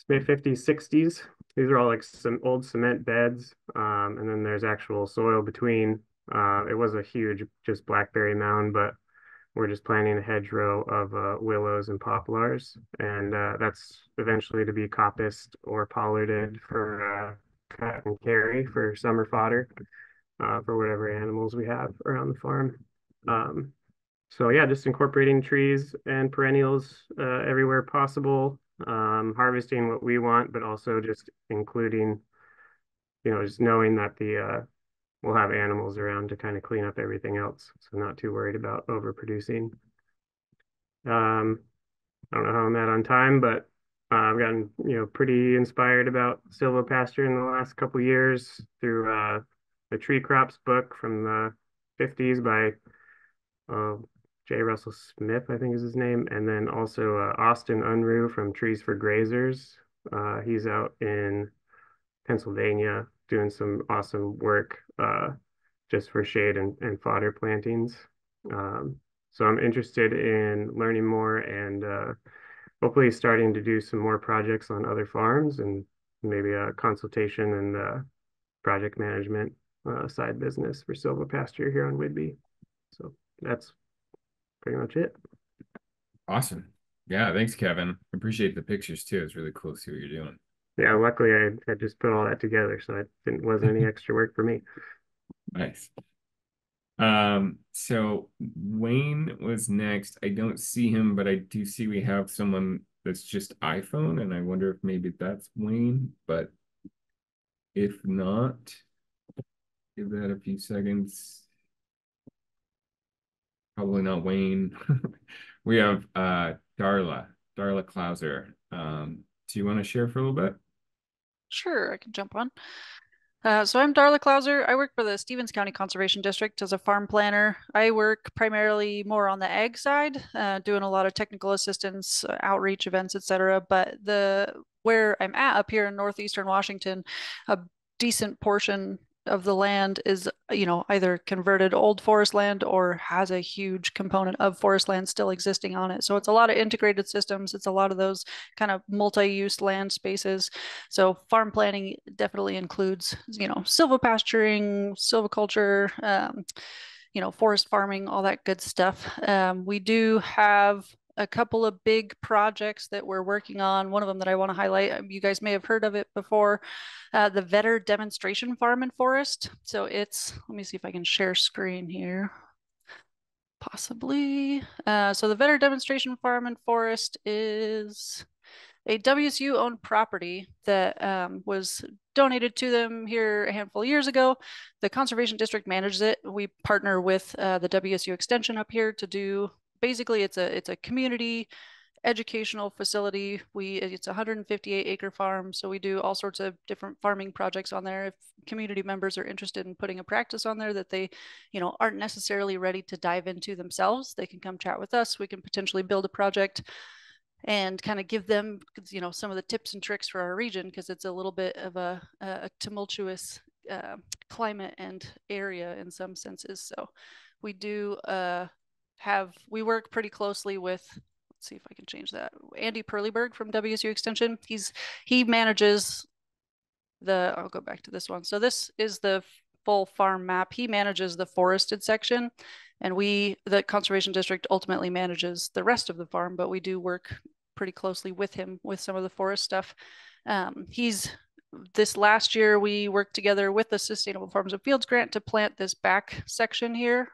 Maybe 50s, 60s. These are all like some old cement beds. And then there's actual soil between. It was a huge just blackberry mound, but we're just planting a hedgerow of willows and poplars. And that's eventually to be coppiced or pollarded for cut and carry for summer fodder for whatever animals we have around the farm. So yeah, just incorporating trees and perennials everywhere possible, harvesting what we want, but also just including, just knowing that we'll have animals around to kind of clean up everything else. So not too worried about overproducing. I don't know how I'm at on time, but I've gotten, pretty inspired about silvopasture in the last couple years through the Tree Crops book from the 50s by J. Russell Smith, I think is his name, and then also Austin Unruh from Trees for Grazers. He's out in Pennsylvania doing some awesome work just for shade and fodder plantings. So I'm interested in learning more and hopefully starting to do some more projects on other farms and maybe a consultation and project management side business for silvopasture here on Whidbey. So that's pretty much it. Awesome. Yeah, thanks, Kevin. Appreciate the pictures too. It's really cool to see what you're doing. Yeah, luckily I had just put all that together, so it wasn't any extra work for me. Nice. So Wayne was next. I don't see him, but I do see we have someone that's just iPhone, and I wonder if maybe that's Wayne, but if not, give that a few seconds. Probably not Wayne. We have Darla Klauser. Do you want to share for a little bit? Sure, I can jump on. So I'm Darla Clauser. I work for the Stevens County Conservation District as a farm planner. I work primarily more on the ag side, doing a lot of technical assistance, outreach events, etc. But the where I'm at up here in northeastern Washington, a decent portion of the land is, either converted old forest land or has a huge component of forest land still existing on it. So it's a lot of integrated systems. It's a lot of those kind of multi-use land spaces. So farm planning definitely includes, silvopasturing, silviculture, forest farming, all that good stuff. We do have a couple of big projects that we're working on. One of them that I want to highlight, you guys may have heard of it before, the Vetter Demonstration Farm and Forest. So let me see if I can share screen here. Possibly. So the Vetter Demonstration Farm and Forest is a WSU owned property that was donated to them here a handful of years ago. The Conservation District manages it. We partner with the WSU Extension up here to do, basically it's a community educational facility. It's a 158-acre farm, so we do all sorts of different farming projects on there. If community members are interested in putting a practice on there that they, aren't necessarily ready to dive into themselves, they can come chat with us. We can potentially build a project and kind of give them, some of the tips and tricks for our region, because it's a little bit of a tumultuous climate and area in some senses. So we do we work pretty closely with, let's see if I can change that, Andy Perlyberg from WSU Extension. He manages I'll go back to this one. So this is the full farm map. He manages the forested section, and the Conservation District ultimately manages the rest of the farm, but we do work pretty closely with him with some of the forest stuff. This last year, we worked together with the Sustainable Farms and Fields grant to plant this back section here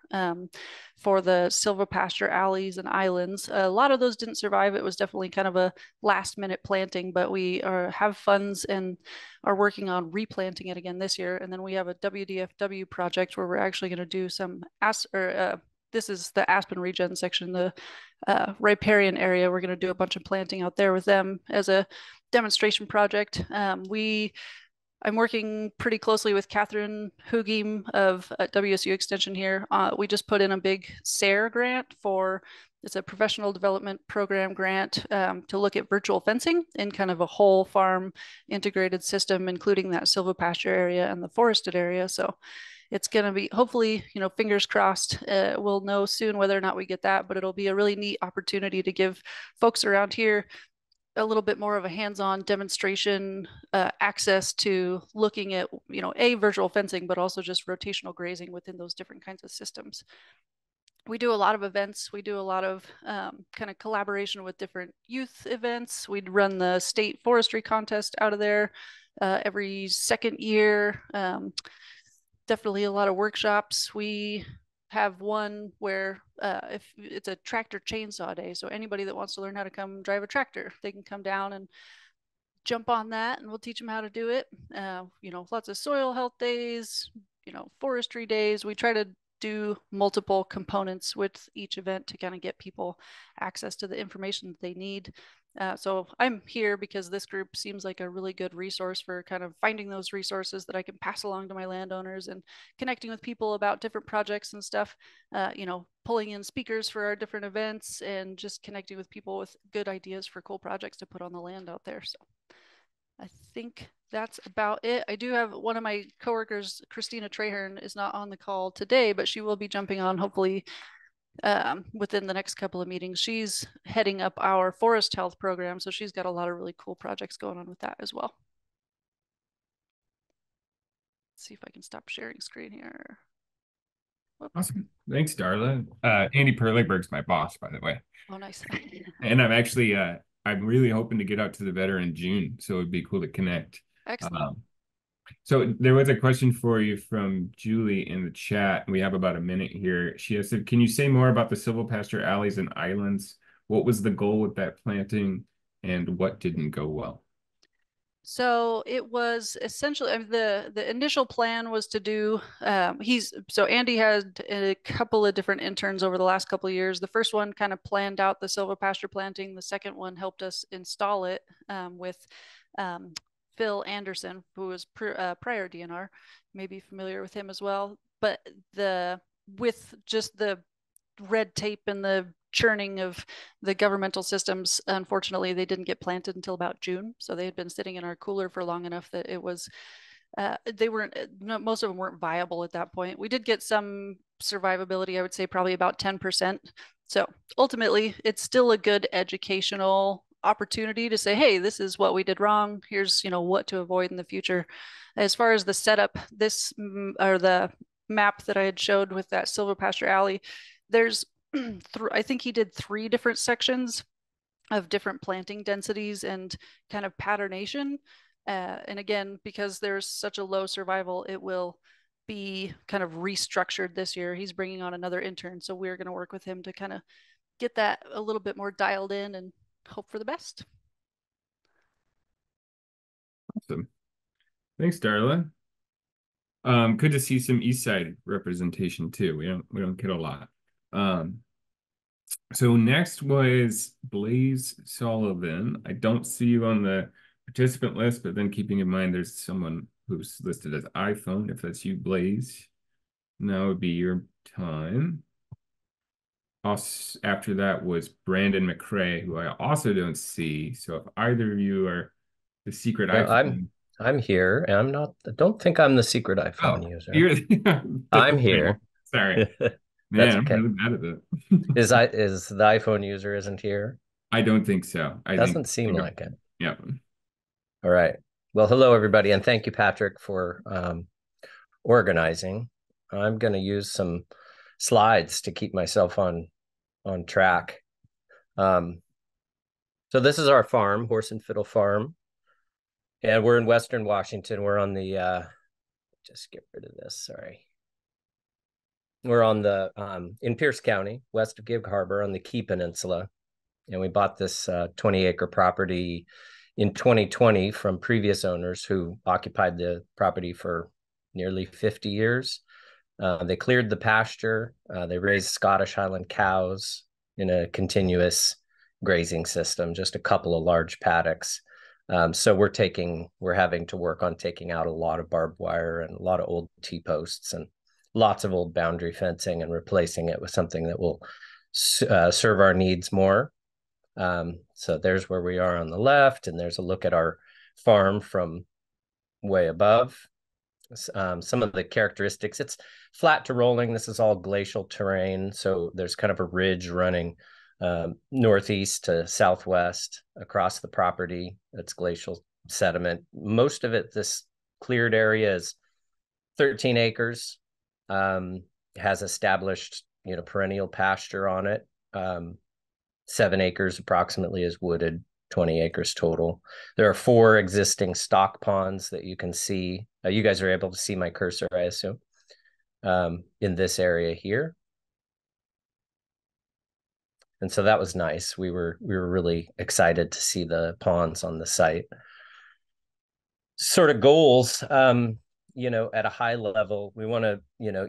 for the silvopasture alleys and islands. A lot of those didn't survive. It was definitely kind of a last minute planting, but we have funds and are working on replanting it again this year. And then we have a WDFW project where we're actually going to do some this is the Aspen Regen section, the riparian area. We're going to do a bunch of planting out there with them as a demonstration project. I'm working pretty closely with Catherine Hugim of WSU Extension here. We just put in a big SARE grant it's a professional development program grant to look at virtual fencing in kind of a whole farm integrated system, including that silvopasture area and the forested area. So it's going to be, hopefully, fingers crossed, we'll know soon whether or not we get that, but it'll be a really neat opportunity to give folks around here a little bit more of a hands-on demonstration access to looking at, virtual fencing, but also just rotational grazing within those different kinds of systems. We do a lot of events. We do a lot of kind of collaboration with different youth events. We'd run the state forestry contest out of there every second year. Definitely a lot of workshops. We have one where if it's a tractor chainsaw day, so anybody that wants to learn how to come drive a tractor, they can come down and jump on that, and we'll teach them how to do it. Lots of soil health days, forestry days. We try to do multiple components with each event to kind of get people access to the information that they need. So I'm here because this group seems like a really good resource for kind of finding those resources that I can pass along to my landowners and connecting with people about different projects and stuff, pulling in speakers for our different events and just connecting with people with good ideas for cool projects to put on the land out there. So I think that's about it. I do have one of my coworkers, Christina Trahern, is not on the call today, but she will be jumping on hopefully within the next couple of meetings. She's heading up our forest health program, so she's got a lot of really cool projects going on with that as well. Let's see if I can stop sharing screen here. Whoops. Awesome. Thanks, Darla. Andy Perlyberg's my boss, by the way. Oh, nice. And I'm actually, I'm really hoping to get out to the Vetter in June, so it'd be cool to connect. Excellent. So there was a question for you from Julie in the chat. We have about a minute here. She has said, can you say more about the silvopasture alleys and islands? What was the goal with that planting and what didn't go well? So it was essentially, the initial plan was to do, so Andy had a couple of different interns over the last couple of years. The first one kind of planned out the silvopasture planting. The second one helped us install it with Phil Anderson, who was prior DNR, maybe familiar with him as well. But with just the red tape and the churning of the governmental systems, unfortunately, they didn't get planted until about June. So they had been sitting in our cooler for long enough that it was, they weren't, most of them weren't viable at that point. We did get some survivability, I would say probably about 10%. So ultimately, it's still a good educational opportunity to say, hey, this is what we did wrong. Here's, what to avoid in the future. As far as the setup, this or the map that I had showed with that silver pasture alley, there's I think he did 3 different sections of different planting densities and kind of patternation. And again, because there's such a low survival, it will be kind of restructured this year. He's bringing on another intern, so we're going to work with him to kind of get that a little bit more dialed in and hope for the best. Awesome. Thanks, Darla. Good to see some East Side representation too. We don't get a lot. So next was Blaze Sullivan. I don't see you on the participant list, but then keeping in mind there's someone who's listed as iPhone. If that's you, Blaze, now would be your time. Also, after that was Brandon McCrae, who I also don't see. So if either of you are the secret iPhone. I'm here, and I don't think I'm the secret iPhone user. You're I'm here. Sorry. That's Man, okay. I'm really bad at it. Is the iPhone user isn't here? I don't think so. Doesn't seem like it. Yeah. All right. Well, hello, everybody, and thank you, Patrick, for organizing. I'm going to use some slides to keep myself on track. So this is our farm, Horse and Fiddle Farm, and we're in Western Washington. We're on the just get rid of this. Sorry. We're on the in Pierce County, west of Gig Harbor, on the Key Peninsula, and we bought this 20-acre property in 2020 from previous owners who occupied the property for nearly 50 years. They cleared the pasture. They raised Scottish Highland cows in a continuous grazing system, just a couple of large paddocks. So we're having to work on taking out a lot of barbed wire and a lot of old T-posts and lots of old boundary fencing and replacing it with something that will serve our needs more. So there's where we are on the left, and there's a look at our farm from way above. Some of the characteristics, it's flat to rolling. This is all glacial terrain. So there's kind of a ridge running northeast to southwest across the property. That's glacial sediment. Most of it, this cleared area is 13 acres. Has established, perennial pasture on it. 7 acres approximately is wooded, 20 acres total. There are 4 existing stock ponds that you can see. You guys are able to see my cursor, I assume, in this area here. And so that was nice. We were really excited to see the ponds on the site. Sort of goals, at a high level, we want to,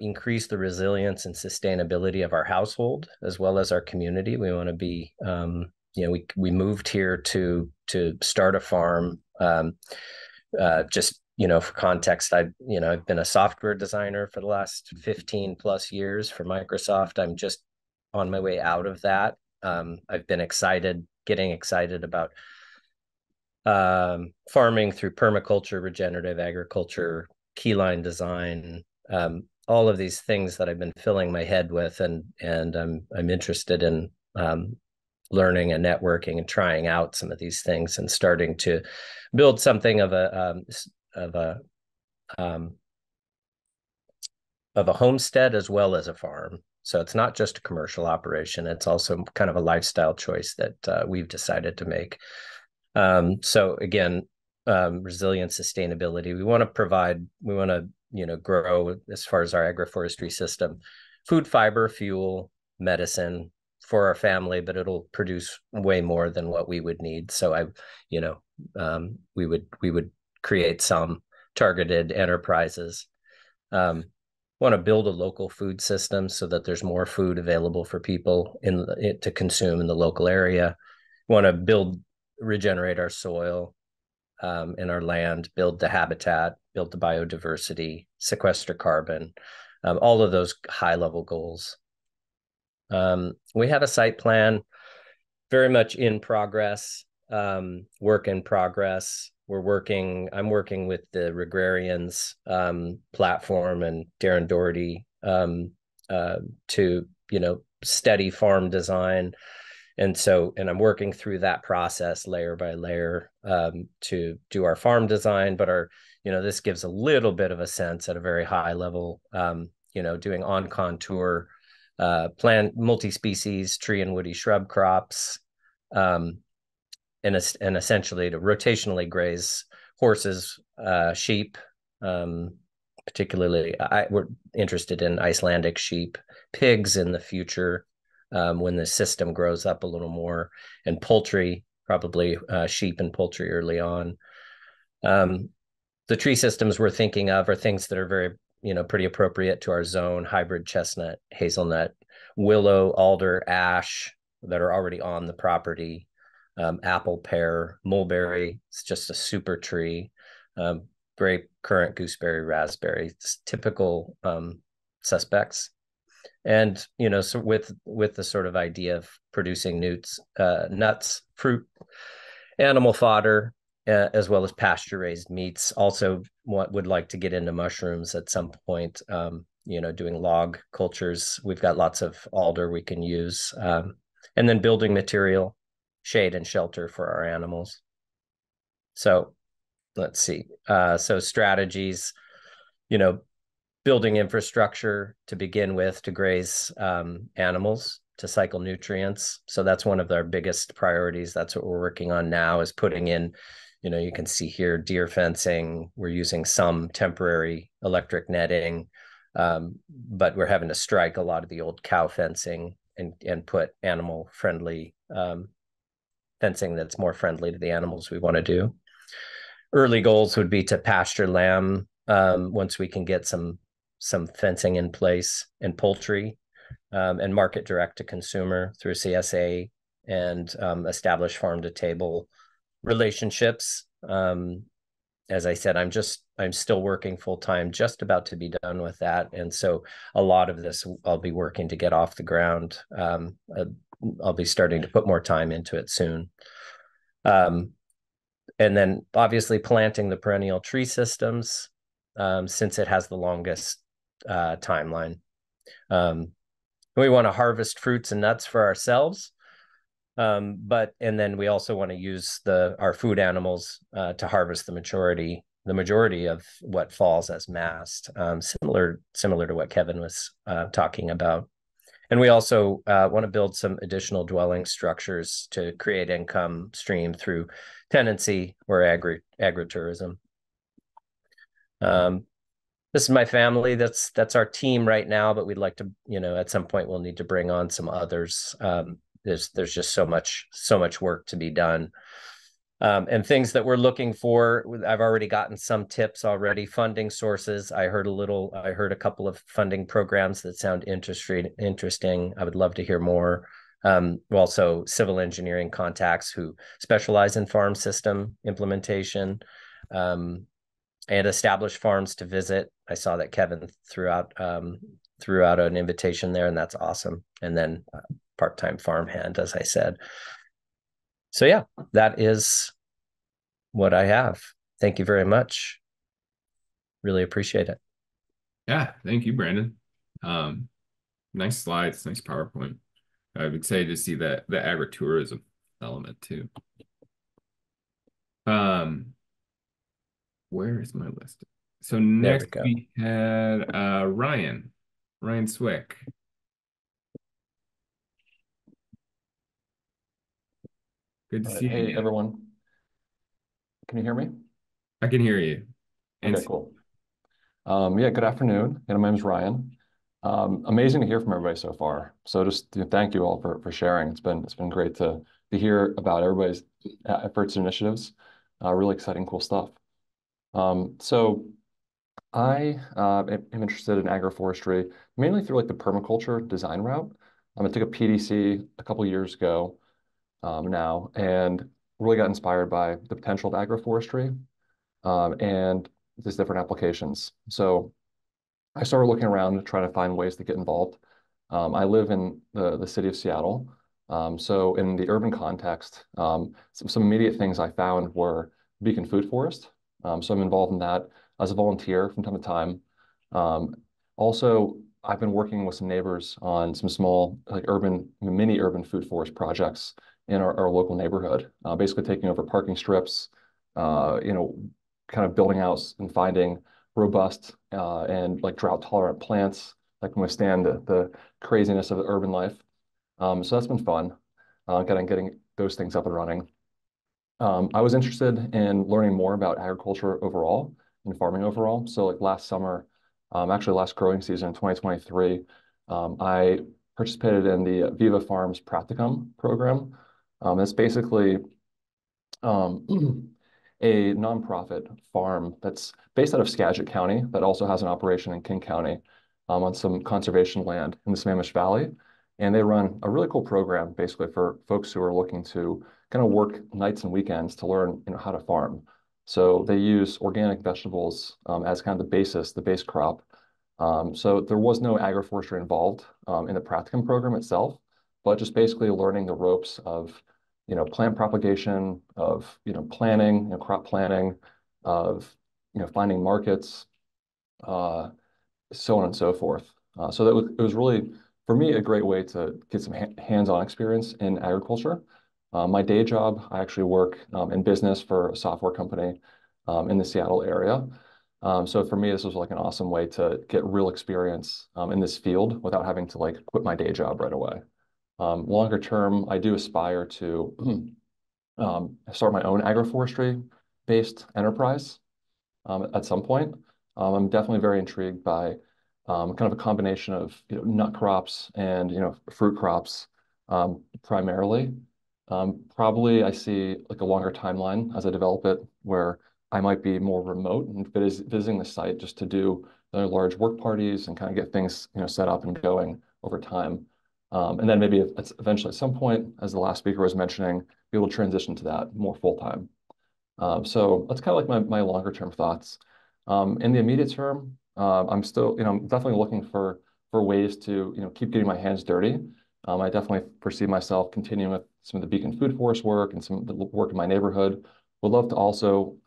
increase the resilience and sustainability of our household as well as our community. We want to be, we moved here to start a farm. Just, for context, I've been a software designer for the last 15 plus years for Microsoft. I'm just on my way out of that. I've been getting excited about farming through permaculture, regenerative agriculture, keyline design, all of these things that I've been filling my head with, and I'm interested in learning and networking and trying out some of these things and starting to build something of a homestead as well as a farm. So it's not just a commercial operation; it's also kind of a lifestyle choice that we've decided to make. So again, resilience, sustainability. We want to grow, as far as our agroforestry system, food, fiber, fuel, medicine for our family, but it'll produce way more than what we would need. So we would create some targeted enterprises. Want to build a local food system so that there's more food available for people to consume in the local area. Want to regenerate our soil. in our land, build the habitat, build the biodiversity, sequester carbon, all of those high level goals. We have a site plan very much in progress, work in progress. I'm working with the Regrarians platform and Darren Doherty to, study farm design. And I'm working through that process layer by layer to do our farm design, but this gives a little bit of a sense at a very high level, doing on contour plant multi-species tree and woody shrub crops, and essentially to rotationally graze horses, sheep, particularly we're interested in Icelandic sheep, pigs in the future when the system grows up a little more, and poultry, probably sheep and poultry early on. The tree systems we're thinking of are things that are very, pretty appropriate to our zone: hybrid chestnut, hazelnut, willow, alder, ash that are already on the property, apple, pear, mulberry. It's just a super tree. Grape, currant, gooseberry, raspberry. It's typical suspects. And so with the sort of idea of producing nuts, fruit, animal fodder, as well as pasture-raised meats. Also, would like to get into mushrooms at some point. Doing log cultures. We've got lots of alder we can use, and then building material, shade and shelter for our animals. So let's see. So strategies, building infrastructure to begin with to graze animals, to cycle nutrients. So that's one of our biggest priorities. That's what we're working on now, is putting in, you can see here, deer fencing. We're using some temporary electric netting, but we're having to strike a lot of the old cow fencing and put animal friendly fencing that's more friendly to the animals we want to do. Early goals would be to pasture lamb once we can get some fencing in place, and poultry, and market direct to consumer through CSA, and establish farm to table relationships. As I said, I'm still working full time, just about to be done with that. And so a lot of this I'll be working to get off the ground. I'll be starting to put more time into it soon. And then obviously planting the perennial tree systems, since it has the longest timeline. We want to harvest fruits and nuts for ourselves, and then we also want to use our food animals to harvest the majority of what falls as mast, similar to what Kevin was talking about. And we also want to build some additional dwelling structures to create income stream through tenancy or agritourism. This is my family. That's our team right now, but we'd like to, at some point we'll need to bring on some others. There's just so much work to be done. And things that we're looking for, I've already gotten some tips already. Funding sources. I heard a couple of funding programs that sound interesting. I would love to hear more. Also civil engineering contacts who specialize in farm system implementation, and established farms to visit. I saw that Kevin threw out an invitation there, and that's awesome. And then part-time farmhand, as I said. So yeah, that is what I have. Thank you very much. Really appreciate it. Yeah, thank you, Brandon. Nice slides, nice PowerPoint. I'm excited to see the agritourism element too. Where is my list? So next we had Ryan Swick. Good to see you. Hey, everyone. Can you hear me? I can hear you. Okay, cool. Yeah, good afternoon. My name is Ryan. Amazing to hear from everybody so far. So just thank you all for sharing. It's been great to hear about everybody's efforts and initiatives. Really exciting, cool stuff. So I am interested in agroforestry, mainly through like the permaculture design route. I took a PDC a couple years ago now, and really got inspired by the potential of agroforestry and these different applications. So I started looking around trying to find ways to get involved. I live in the city of Seattle. So in the urban context, some immediate things I found were Beacon Food Forest. So I'm involved in that as a volunteer from time to time. Um, Also, I've been working with some neighbors on some small, like mini urban food forest projects in our local neighborhood, basically taking over parking strips, you know, kind of building out and finding robust and like drought tolerant plants that can withstand the craziness of the urban life. So that's been fun, kind of getting those things up and running. I was interested in learning more about agriculture overall and farming overall. So like last summer, actually last growing season in 2023, I participated in the Viva Farms Practicum program. It's basically um, a nonprofit farm that's based out of Skagit County that also has an operation in King County on some conservation land in the Sammamish Valley. And they run a really cool program basically for folks who are looking to kind of work nights and weekends to learn, how to farm. So they use organic vegetables as kind of the basis, the base crop. So there was no agroforestry involved in the practicum program itself, but just basically learning the ropes of plant propagation, of planning, crop planning, of finding markets, uh, so on and so forth. So it was really, for me, a great way to get some hands-on experience in agriculture. My day job, I actually work in business for a software company in the Seattle area. So for me, this was like an awesome way to get real experience in this field without having to like quit my day job right away. Longer term, I do aspire to start my own agroforestry based enterprise at some point. I'm definitely very intrigued by kind of a combination of nut crops and fruit crops primarily. Probably I see like a longer timeline as I develop it where I might be more remote and visiting the site just to do large work parties and kind of get things set up and going over time. And then maybe eventually at some point, as the last speaker was mentioning, be able to transition to that more full time. So that's kind of like my longer term thoughts. In the immediate term, I'm still, I'm definitely looking for ways to, keep getting my hands dirty. I definitely perceive myself continuing with some of the Beacon Food Forest work and some of the work in my neighborhood. Would love to also,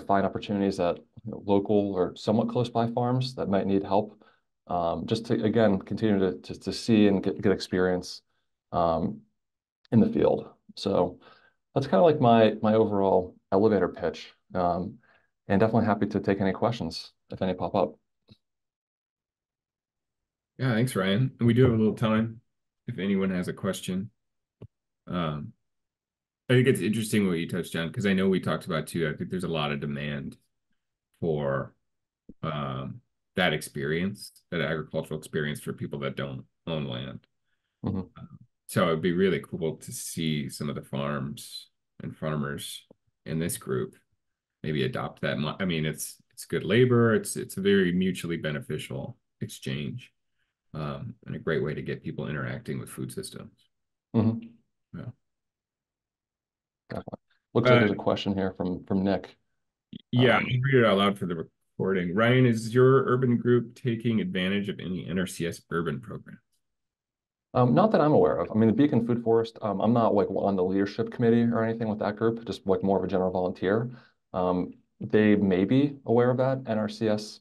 find opportunities at local or somewhat close by farms that might need help. Just to again continue to see and get experience um, in the field. So that's kind of like my overall elevator pitch. And definitely happy to take any questions if any pop up. Yeah, thanks, Ryan. And we do have a little time if anyone has a question. Um, I think it's interesting what you touched on because I know we talked about too. I think there's a lot of demand for that experience, that agricultural experience for people that don't own land. Mhm. So it'd be really cool to see some of the farms and farmers in this group maybe adopt that. I mean, it's good labor. It's a very mutually beneficial exchange, and a great way to get people interacting with food systems. Mhm. Yeah. Definitely. Looks like there's a question here from Nick. Yeah, I'll read it out loud for the recording. Ryan, is your urban group taking advantage of any NRCS urban programs? Not that I'm aware of. I mean, the Beacon Food Forest, I'm not like on the leadership committee or anything with that group, just like more of a general volunteer. They may be aware of that NRCS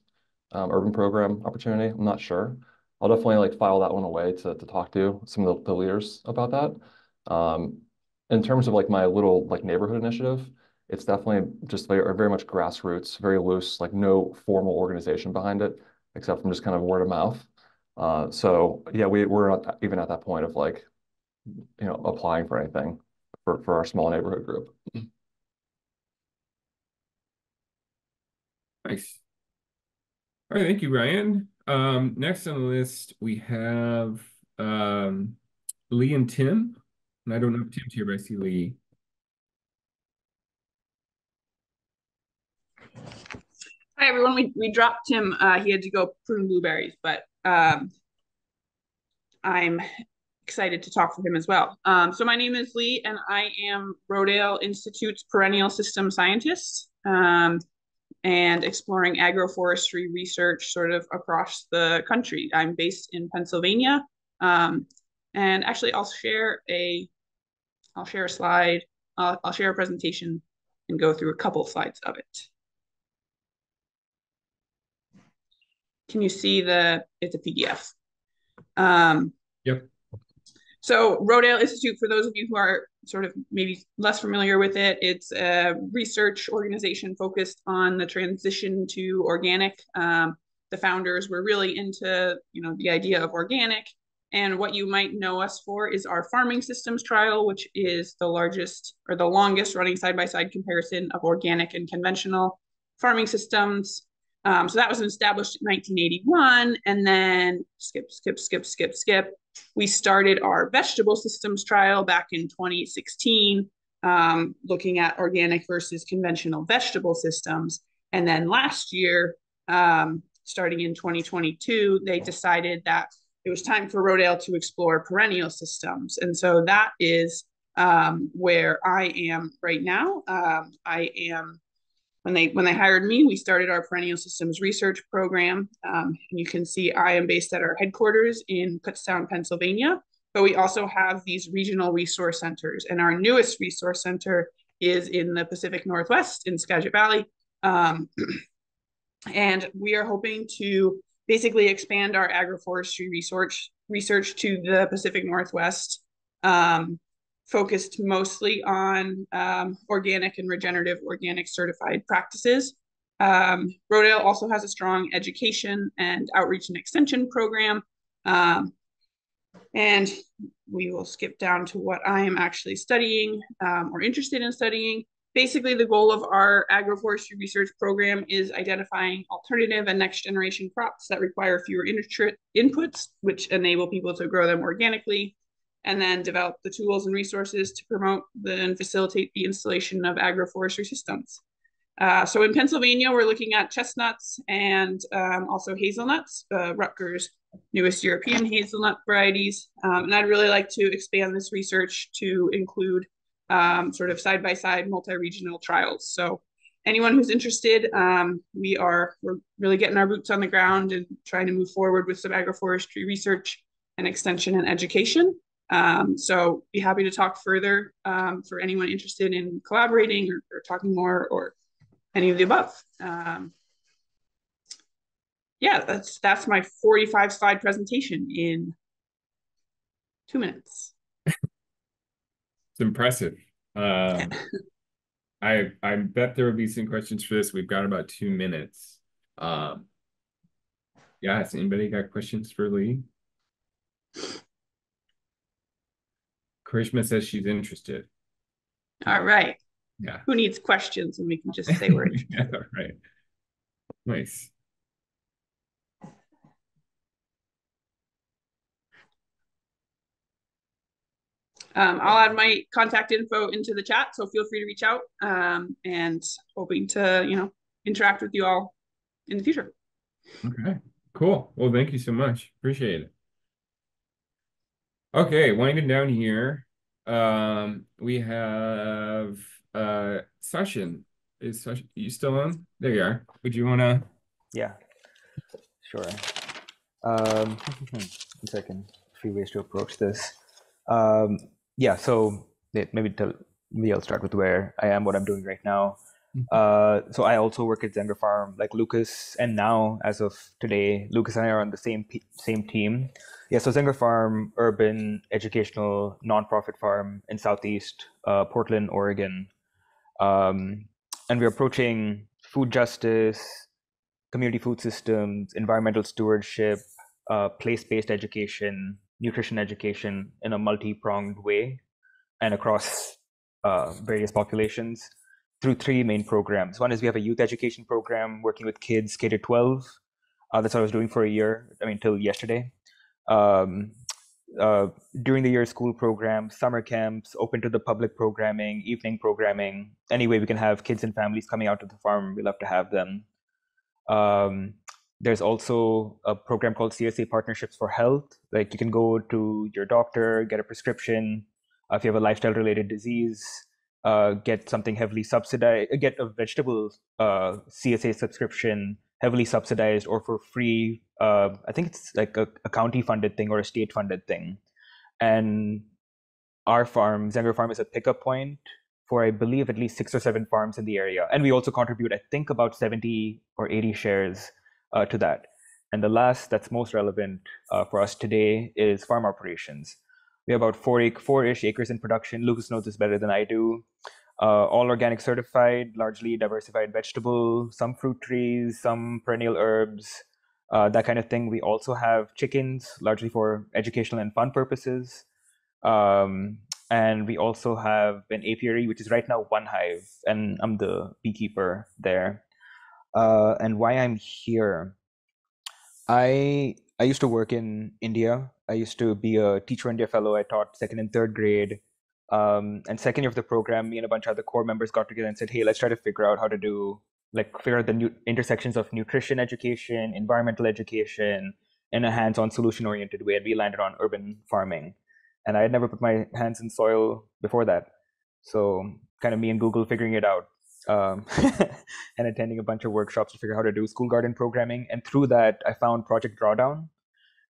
urban program opportunity. I'm not sure. I'll definitely like file that one away to talk to some of the leaders about that. In terms of like my little like neighborhood initiative, it's definitely just very much grassroots, very loose, like no formal organization behind it, except from just kind of word of mouth. So yeah, we're not even at that point of like, applying for anything for our small neighborhood group. Nice. All right, thank you, Ryan. Next on the list, we have Lee and Tim. And I don't know if Tim's here, but I see Lee. Hi everyone. We dropped Tim. He had to go prune blueberries, but I'm excited to talk with him as well. So my name is Lee, and I am Rodale Institute's perennial system scientist, and exploring agroforestry research sort of across the country. I'm based in Pennsylvania, and actually I'll share a slide. I'll share a presentation and go through a couple slides of it. Can you see it's a PDF? Yep. So Rodale Institute, for those of you who are sort of maybe less familiar with it, it's a research organization focused on the transition to organic. The founders were really into, the idea of organic. And what you might know us for is our farming systems trial, which is the largest or the longest running side-by-side comparison of organic and conventional farming systems. So that was established in 1981, and then skip. We started our vegetable systems trial back in 2016, looking at organic versus conventional vegetable systems. And then last year, starting in 2022, they decided that it was time for Rodale to explore perennial systems. And so that is where I am right now. I am when they hired me, we started our perennial systems research program. And you can see I am based at our headquarters in Kutztown, Pennsylvania, but we also have these regional resource centers. And our newest resource center is in the Pacific Northwest in Skagit Valley. And we are hoping to basically expand our agroforestry research to the Pacific Northwest, focused mostly on organic and regenerative organic certified practices. Rodale also has a strong education and outreach and extension program. And we will skip down to what I am actually studying or interested in studying. Basically, the goal of our agroforestry research program is identifying alternative and next generation crops that require fewer inputs, which enable people to grow them organically, and then develop the tools and resources to promote and facilitate the installation of agroforestry systems. So in Pennsylvania, we're looking at chestnuts and also hazelnuts, Rutgers' newest European hazelnut varieties. And I'd really like to expand this research to include sort of side-by-side multi-regional trials. So anyone who's interested, we're really getting our boots on the ground and trying to move forward with some agroforestry research and extension and education. So be happy to talk further for anyone interested in collaborating or talking more or any of the above. Yeah, that's my 45 slide presentation in 2 minutes. It's impressive. I bet there will be some questions for this. We've got about 2 minutes. Has anybody got questions for Lee? Karishma says she's interested. All right. Yeah. Who needs questions? And we can just say we're interested. Yeah, right. Nice. I'll add my contact info into the chat, so feel free to reach out, and hoping to, interact with you all in the future. Okay, cool. Well, thank you so much. Appreciate it. Okay, winding down here, we have Sachin. Is Sachin, you still on? There you are. Would you want to? Yeah, sure. 1 second. A few ways to approach this. So maybe I'll start with where I am, what I'm doing right now. So I also work at Zenger Farm, like Lucas, and now as of today, Lucas and I are on the same team. So Zenger Farm, urban educational nonprofit farm in Southeast Portland, Oregon, and we're approaching food justice, community food systems, environmental stewardship, place-based education, nutrition education in a multi-pronged way and across various populations through 3 main programs. One is we have a youth education program working with kids K to 12. That's what I was doing for a year, till yesterday. During the year, school programs, summer camps, open to the public programming, evening programming. Any way we can have kids and families coming out to the farm, we love to have them. There's also a program called CSA Partnerships for Health. Like you can go to your doctor, get a prescription. If you have a lifestyle-related disease, get something heavily subsidized, get a vegetable CSA subscription heavily subsidized or for free. I think it's like a county-funded thing or a state-funded thing. And our farm, Zenger Farm, is a pickup point for, I believe, at least 6 or 7 farms in the area. And we also contribute, I think, about 70 or 80 shares to that. And the last that's most relevant for us today is farm operations. We have about 4-ish acres in production. Lucas knows this better than I do. All organic certified, largely diversified vegetable, some fruit trees, some perennial herbs, that kind of thing. We also have chickens, largely for educational and fun purposes. And we also have an apiary, which is right now 1 hive, and I'm the beekeeper there. And why I'm here, I used to work in India. I used to be a Teacher India fellow. I taught 2nd and 3rd grade. And 2nd year of the program, me and a bunch of other core members got together and said, hey, let's try to figure out how to do, like, figure out the new intersections of nutrition education, environmental education, in a hands-on solution-oriented way. And we landed on urban farming. And I had never put my hands in soil before that. So kind of me and Google figuring it out, and attending a bunch of workshops to figure out how to do school garden programming. And through that, I found Project Drawdown.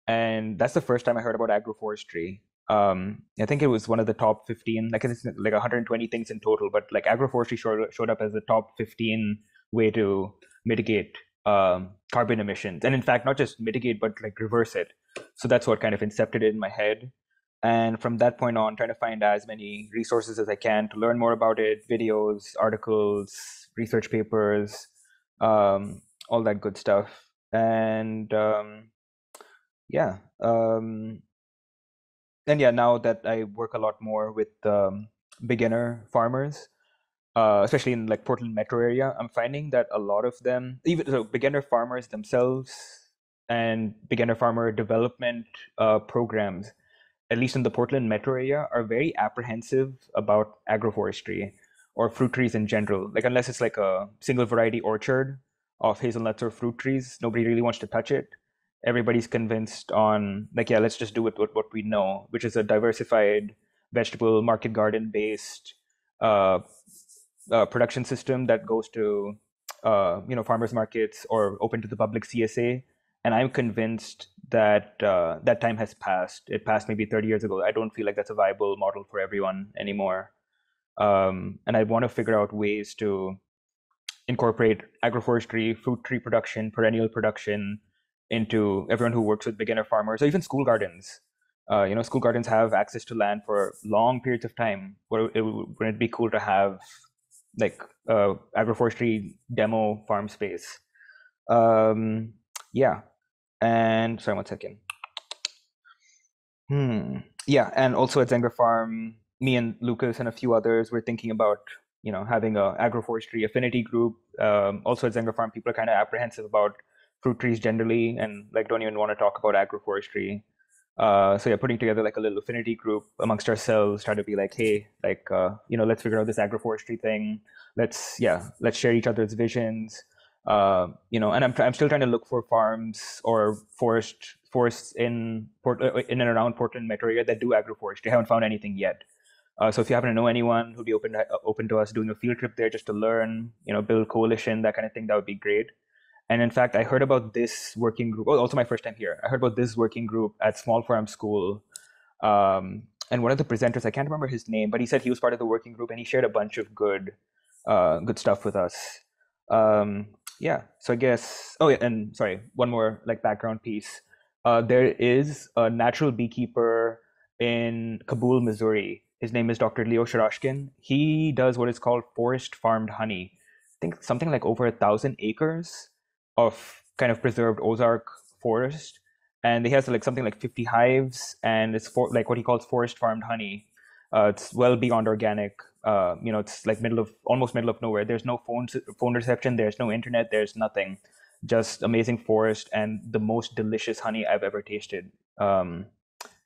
And that's the first time I heard about agroforestry. I think it was one of the top 15, like it's like 120 things in total, but like agroforestry showed up as the top 15 way to mitigate carbon emissions. And in fact, not just mitigate, but like reverse it. So that's what kind of incepted it in my head. And from that point on, trying to find as many resources as I can to learn more about it, videos, articles, research papers, all that good stuff. And yeah. And yeah, now that I work a lot more with beginner farmers, especially in like Portland metro area, I'm finding that a lot of them, even so, beginner farmers themselves and beginner farmer development programs, at least in the Portland metro area, are very apprehensive about agroforestry or fruit trees in general. Like unless it's like a single variety orchard of hazelnuts or fruit trees, nobody really wants to touch it. Everybody's convinced on like, yeah, let's just do it with what we know, which is a diversified vegetable market garden based production system that goes to farmers markets or open to the public CSA. And I'm convinced that that time has passed. It passed maybe 30 years ago. I don't feel like that's a viable model for everyone anymore. And I want to figure out ways to incorporate agroforestry, fruit tree production, perennial production into everyone who works with beginner farmers or even school gardens. School gardens have access to land for long periods of time. Wouldn't it be cool to have like agroforestry demo farm space? Yeah. And sorry, 1 second. Yeah, and also at Zenger Farm, me and Lucas and a few others were thinking about, having a agroforestry affinity group. Also at Zenger Farm, people are kind of apprehensive about fruit trees generally, and like don't even want to talk about agroforestry. So yeah, putting together like a little affinity group amongst ourselves, try to be like, hey, like let's figure out this agroforestry thing. Let's share each other's visions. And I'm still trying to look for farms or forests in and around Portland metro area that do agroforestry. I haven't found anything yet. So if you happen to know anyone who'd be open to us doing a field trip there just to learn, build coalition, that kind of thing, that would be great. And in fact, I heard about this working group. Oh, also my first time here. I heard about this working group at Small Farm School. And one of the presenters, I can't remember his name, but he said he was part of the working group and he shared a bunch of good stuff with us. Yeah, so I guess, oh yeah, and sorry, one more like background piece. There is a natural beekeeper in Kabul, Missouri. His name is Dr. Leo Shirashkin. He does what is called forest farmed honey. I think something like over 1,000 acres of kind of preserved Ozark forest. And he has like something like 50 hives, and it's for like what he calls forest farmed honey. It's well beyond organic. It's like almost middle of nowhere. There's no phone reception. There's no internet. There's nothing. Just amazing forest and the most delicious honey I've ever tasted.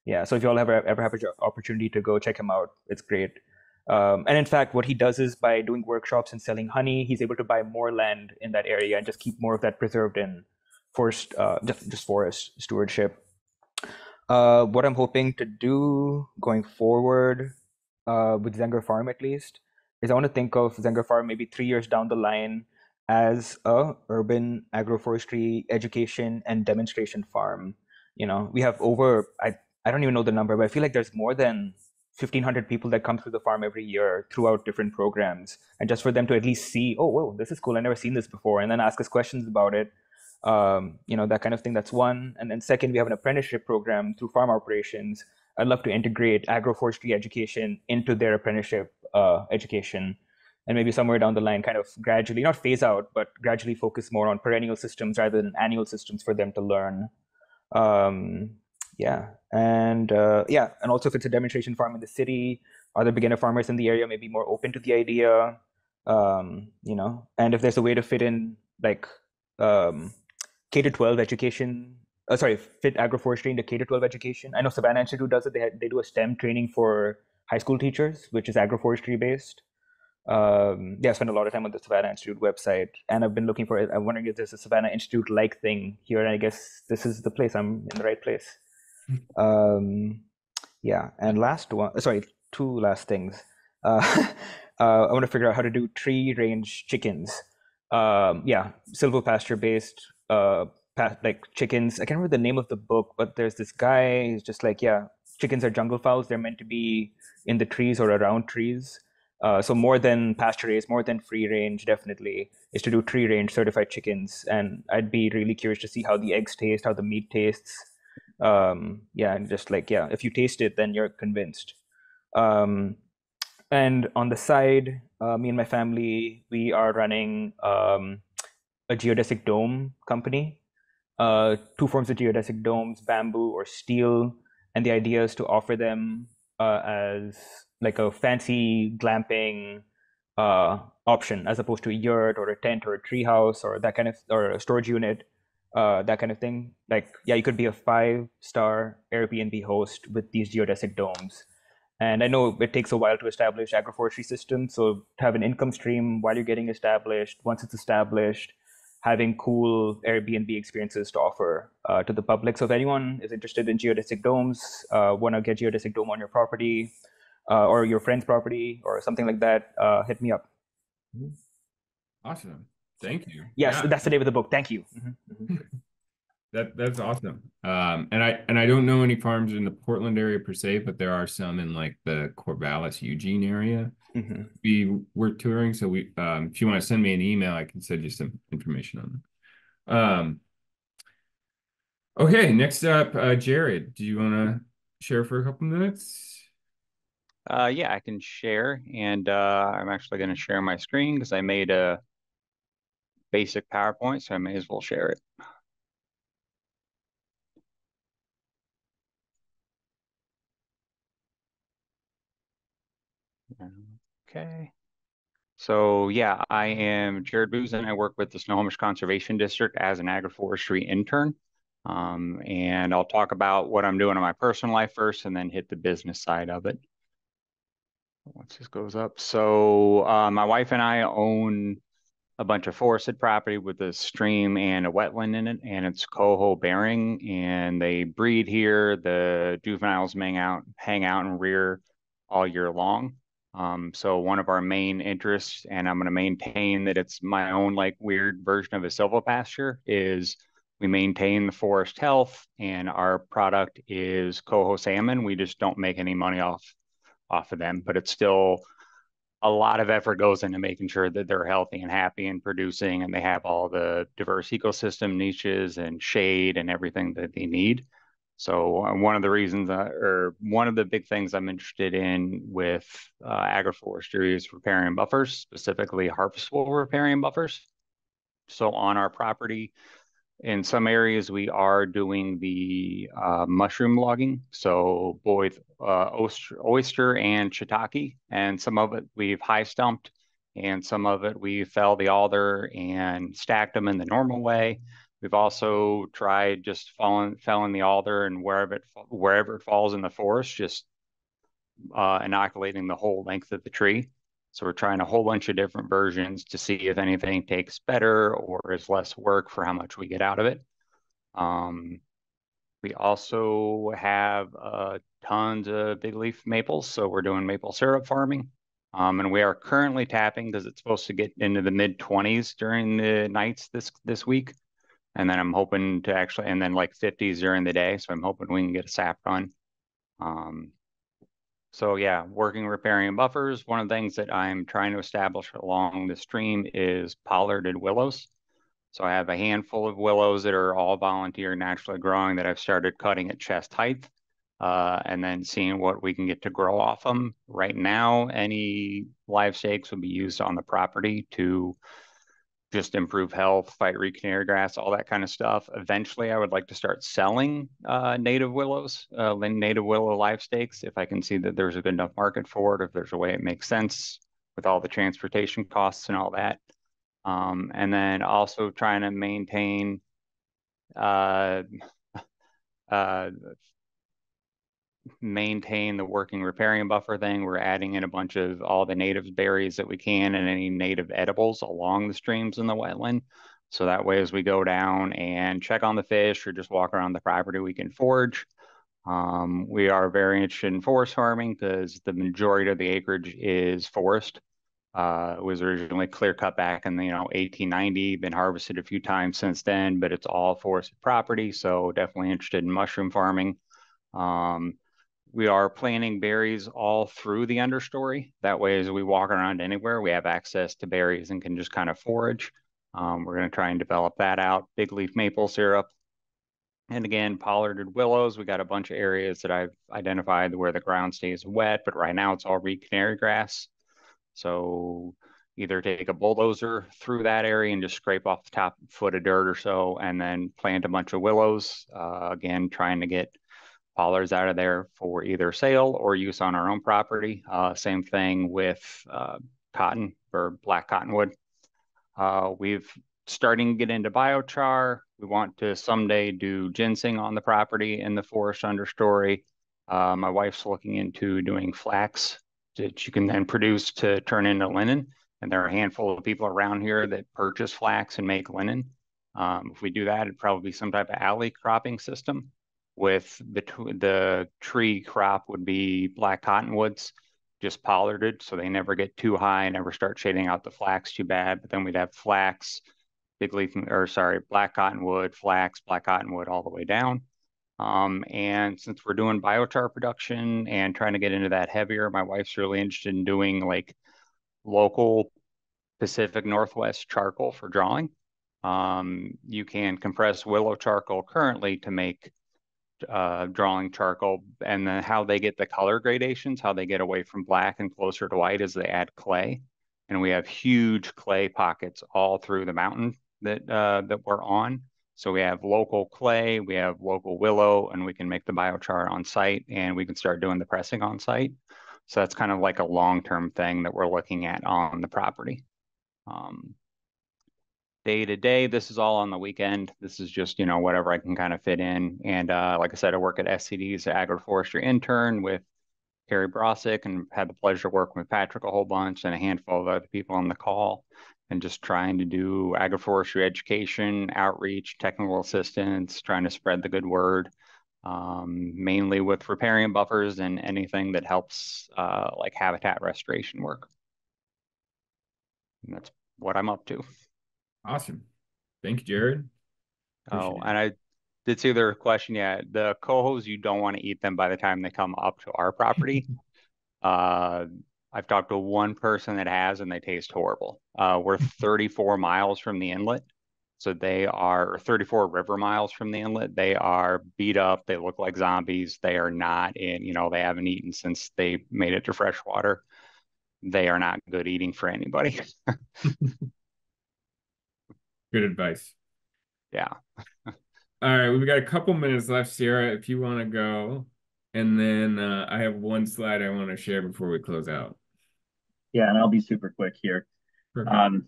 Yeah. So if you all ever have an opportunity to go check him out, it's great. And in fact, what he does is by doing workshops and selling honey, he's able to buy more land in that area and just keep more of that preserved in just forest stewardship. What I'm hoping to do going forward, with Zenger Farm at least, is I want to think of Zenger Farm maybe 3 years down the line as a urban agroforestry education and demonstration farm. We have I don't even know the number, but I feel like there's more than 1,500 people that come through the farm every year throughout different programs. And just for them to at least see, oh, whoa, this is cool, I've never seen this before, and then ask us questions about it, that kind of thing. That's one. And then second, we have an apprenticeship program through farm operations. I'd love to integrate agroforestry education into their apprenticeship education, and maybe somewhere down the line, kind of gradually, not phase out, but gradually focus more on perennial systems rather than annual systems for them to learn. Yeah, and also if it's a demonstration farm in the city, other beginner farmers in the area may be more open to the idea. And if there's a way to fit in like K-12 education, fit agroforestry into K-12 education. I know Savannah Institute does it. They do a STEM training for high school teachers, which is agroforestry based. I spend a lot of time on the Savannah Institute website, and I've been looking for it. I'm wondering if there's a Savannah Institute-like thing here, and I guess this is the place. I'm in the right place. And two last things. I want to figure out how to do tree range chickens. Silvopasture based like chickens. I can't remember the name of the book, but there's this guy who's just like, chickens are jungle fowls. They're meant to be in the trees or around trees. So more than pasture raised, more than free range, definitely, is to do tree range certified chickens. And I'd be really curious to see how the eggs taste, how the meat tastes. And just like, if you taste it, then you're convinced. And on the side, me and my family, we are running a geodesic dome company. Two forms of geodesic domes, bamboo or steel. And the idea is to offer them as like a fancy glamping option, as opposed to a yurt or a tent or a tree house or that kind of, or a storage unit, that kind of thing. Like, you could be a 5-star Airbnb host with these geodesic domes. And I know it takes a while to establish agroforestry systems. So to have an income stream while you're getting established, once it's established, having cool Airbnb experiences to offer to the public. So if anyone is interested in geodesic domes, want to get geodesic dome on your property or your friend's property or something like that, hit me up. Awesome. Thank you. Yes, that's the name of the book. Thank you. That's awesome. And I don't know any farms in the Portland area per se, but there are some in like the Corvallis, Eugene area. We're touring, so we if you want to send me an email, I can send you some information on them. Okay, next up, Jared, do you want to share for a couple minutes? Yeah, I can share, and I'm actually going to share my screen because I made a basic PowerPoint, so I may as well share it. Okay. So yeah, I am Jared Booz, and I work with the Snohomish Conservation District as an agroforestry intern. And I'll talk about what I'm doing in my personal life first, and then hit the business side of it. Once this goes up. So my wife and I own a bunch of forested property with a stream and a wetland in it, and it's coho bearing, and they breed here. The juveniles hang out and rear all year long. So one of our main interests, and I'm going to maintain that it's my own like weird version of a silvopasture, is we maintain the forest health, and our product is coho salmon. We just don't make any money off of them, but it's still a lot of effort goes into making sure that they're healthy and happy and producing, and they have all the diverse ecosystem niches and shade and everything that they need. So one of the reasons, or one of the big things I'm interested in with agroforestry is riparian buffers, specifically harvestable riparian buffers. So on our property, in some areas, we are doing the mushroom logging, so both oyster and shiitake, and some of it we've high stumped, and some of it we fell the alder and stacked them in the normal way. We've also tried just felling the alder, and wherever it falls in the forest, just inoculating the whole length of the tree. So we're trying a whole bunch of different versions to see if anything takes better or is less work for how much we get out of it. Um, we also have tons of big leaf maples, so we're doing maple syrup farming. And we are currently tapping because it's supposed to get into the mid 20s during the nights this week. And then I'm hoping to actually, and then like 50s during the day. So I'm hoping we can get a sap run. So yeah, working riparian buffers. One of the things that I'm trying to establish along the stream is pollarded willows. So I have a handful of willows that are all volunteer naturally growing that I've started cutting at chest height, and then seeing what we can get to grow off them. Right now, any live stakes would be used on the property to just improve health, fight canary grass, all that kind of stuff. Eventually, I would like to start selling native willows, native willow live stakes, if I can see that there's a good enough market for it, if there's a way it makes sense with all the transportation costs and all that. And then also trying to uh, uh, maintain the working riparian buffer thing. We're adding in a bunch of all the native berries that we can and any native edibles along the streams in the wetland. So that way, as we go down and check on the fish or just walk around the property, we can forage. We are very interested in forest farming because the majority of the acreage is forest. It was originally clear cut back in the 1890, been harvested a few times since then, but it's all forested property. So definitely interested in mushroom farming. We are planting berries all through the understory. That way, as we walk around anywhere, we have access to berries and can just kind of forage. We're going to try and develop that out. Big leaf maple syrup. And again, pollarded willows. We got a bunch of areas that I've identified where the ground stays wet, but right now it's all reed canary grass. So either take a bulldozer through that area and just scrape off the top foot of dirt or so, and then plant a bunch of willows. Again, trying to get pollards out of there for either sale or use on our own property. Same thing with cotton or black cottonwood. We've starting to get into biochar. We want to someday do ginseng on the property in the forest understory. My wife's looking into doing flax that you can then produce to turn into linen. And there are a handful of people around here that purchase flax and make linen. If we do that, it'd probably be some type of alley cropping system with the tree crop would be black cottonwoods, just pollarded, so they never get too high, never start shading out the flax too bad. But then we'd have flax, big leaf, or sorry, black cottonwood, flax, black cottonwood all the way down. And since we're doing biochar production and trying to get into that heavier, my wife's really interested in doing like local Pacific Northwest charcoal for drawing. You can compress willow charcoal currently to make drawing charcoal, and then how they get the color gradations, how they get away from black and closer to white is they add clay. And we have huge clay pockets all through the mountain that we're on. So we have local clay, we have local willow, and we can make the biochar on site, and we can start doing the pressing on site. So that's kind of like a long-term thing that we're looking at on the property. Day to day, this is all on the weekend. This is just, whatever I can kind of fit in. And like I said, I work at SCD's Agroforestry intern with Carrie Brosick, and had the pleasure of working with Patrick a whole bunch and a handful of other people on the call, and just trying to do agroforestry education, outreach, technical assistance, trying to spread the good word, mainly with riparian buffers and anything that helps like habitat restoration work. And that's what I'm up to. Awesome. Thank you, Jared. Oh, and I did see their question. Yeah, the cohos, you don't want to eat them by the time they come up to our property. I've talked to one person that has, and they taste horrible. We're 34 miles from the inlet. So they are 34 river miles from the inlet. They are beat up. They look like zombies. They are not in, they haven't eaten since they made it to freshwater. They are not good eating for anybody. Good advice. Yeah. All right, we've got a couple minutes left, Sierra, if you want to go. And then I have one slide I want to share before we close out. Yeah, and I'll be super quick here. Perfect.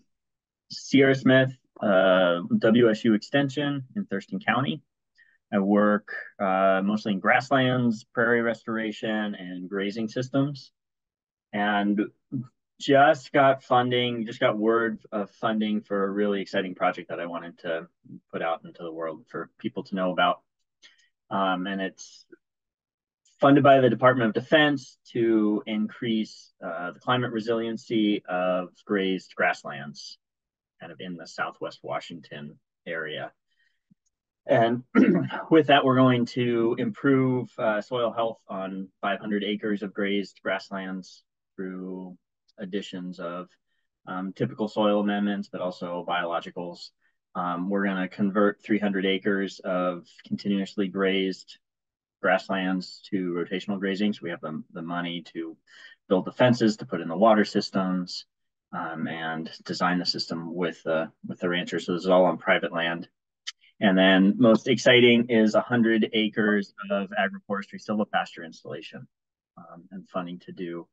Sierra Smith, WSU Extension in Thurston County. I work mostly in grasslands, prairie restoration, and grazing systems. And just got funding, just got word of funding for a really exciting project that I wanted to put out into the world for people to know about. And it's funded by the Department of Defense to increase the climate resiliency of grazed grasslands kind of in the Southwest Washington area. And with that, we're going to improve soil health on 500 acres of grazed grasslands through additions of typical soil amendments, but also biologicals. We're going to convert 300 acres of continuously grazed grasslands to rotational grazing. So we have the money to build the fences, to put in the water systems, and design the system with the ranchers. So this is all on private land. And then most exciting is 100 acres of agroforestry silvopasture installation, and funding to do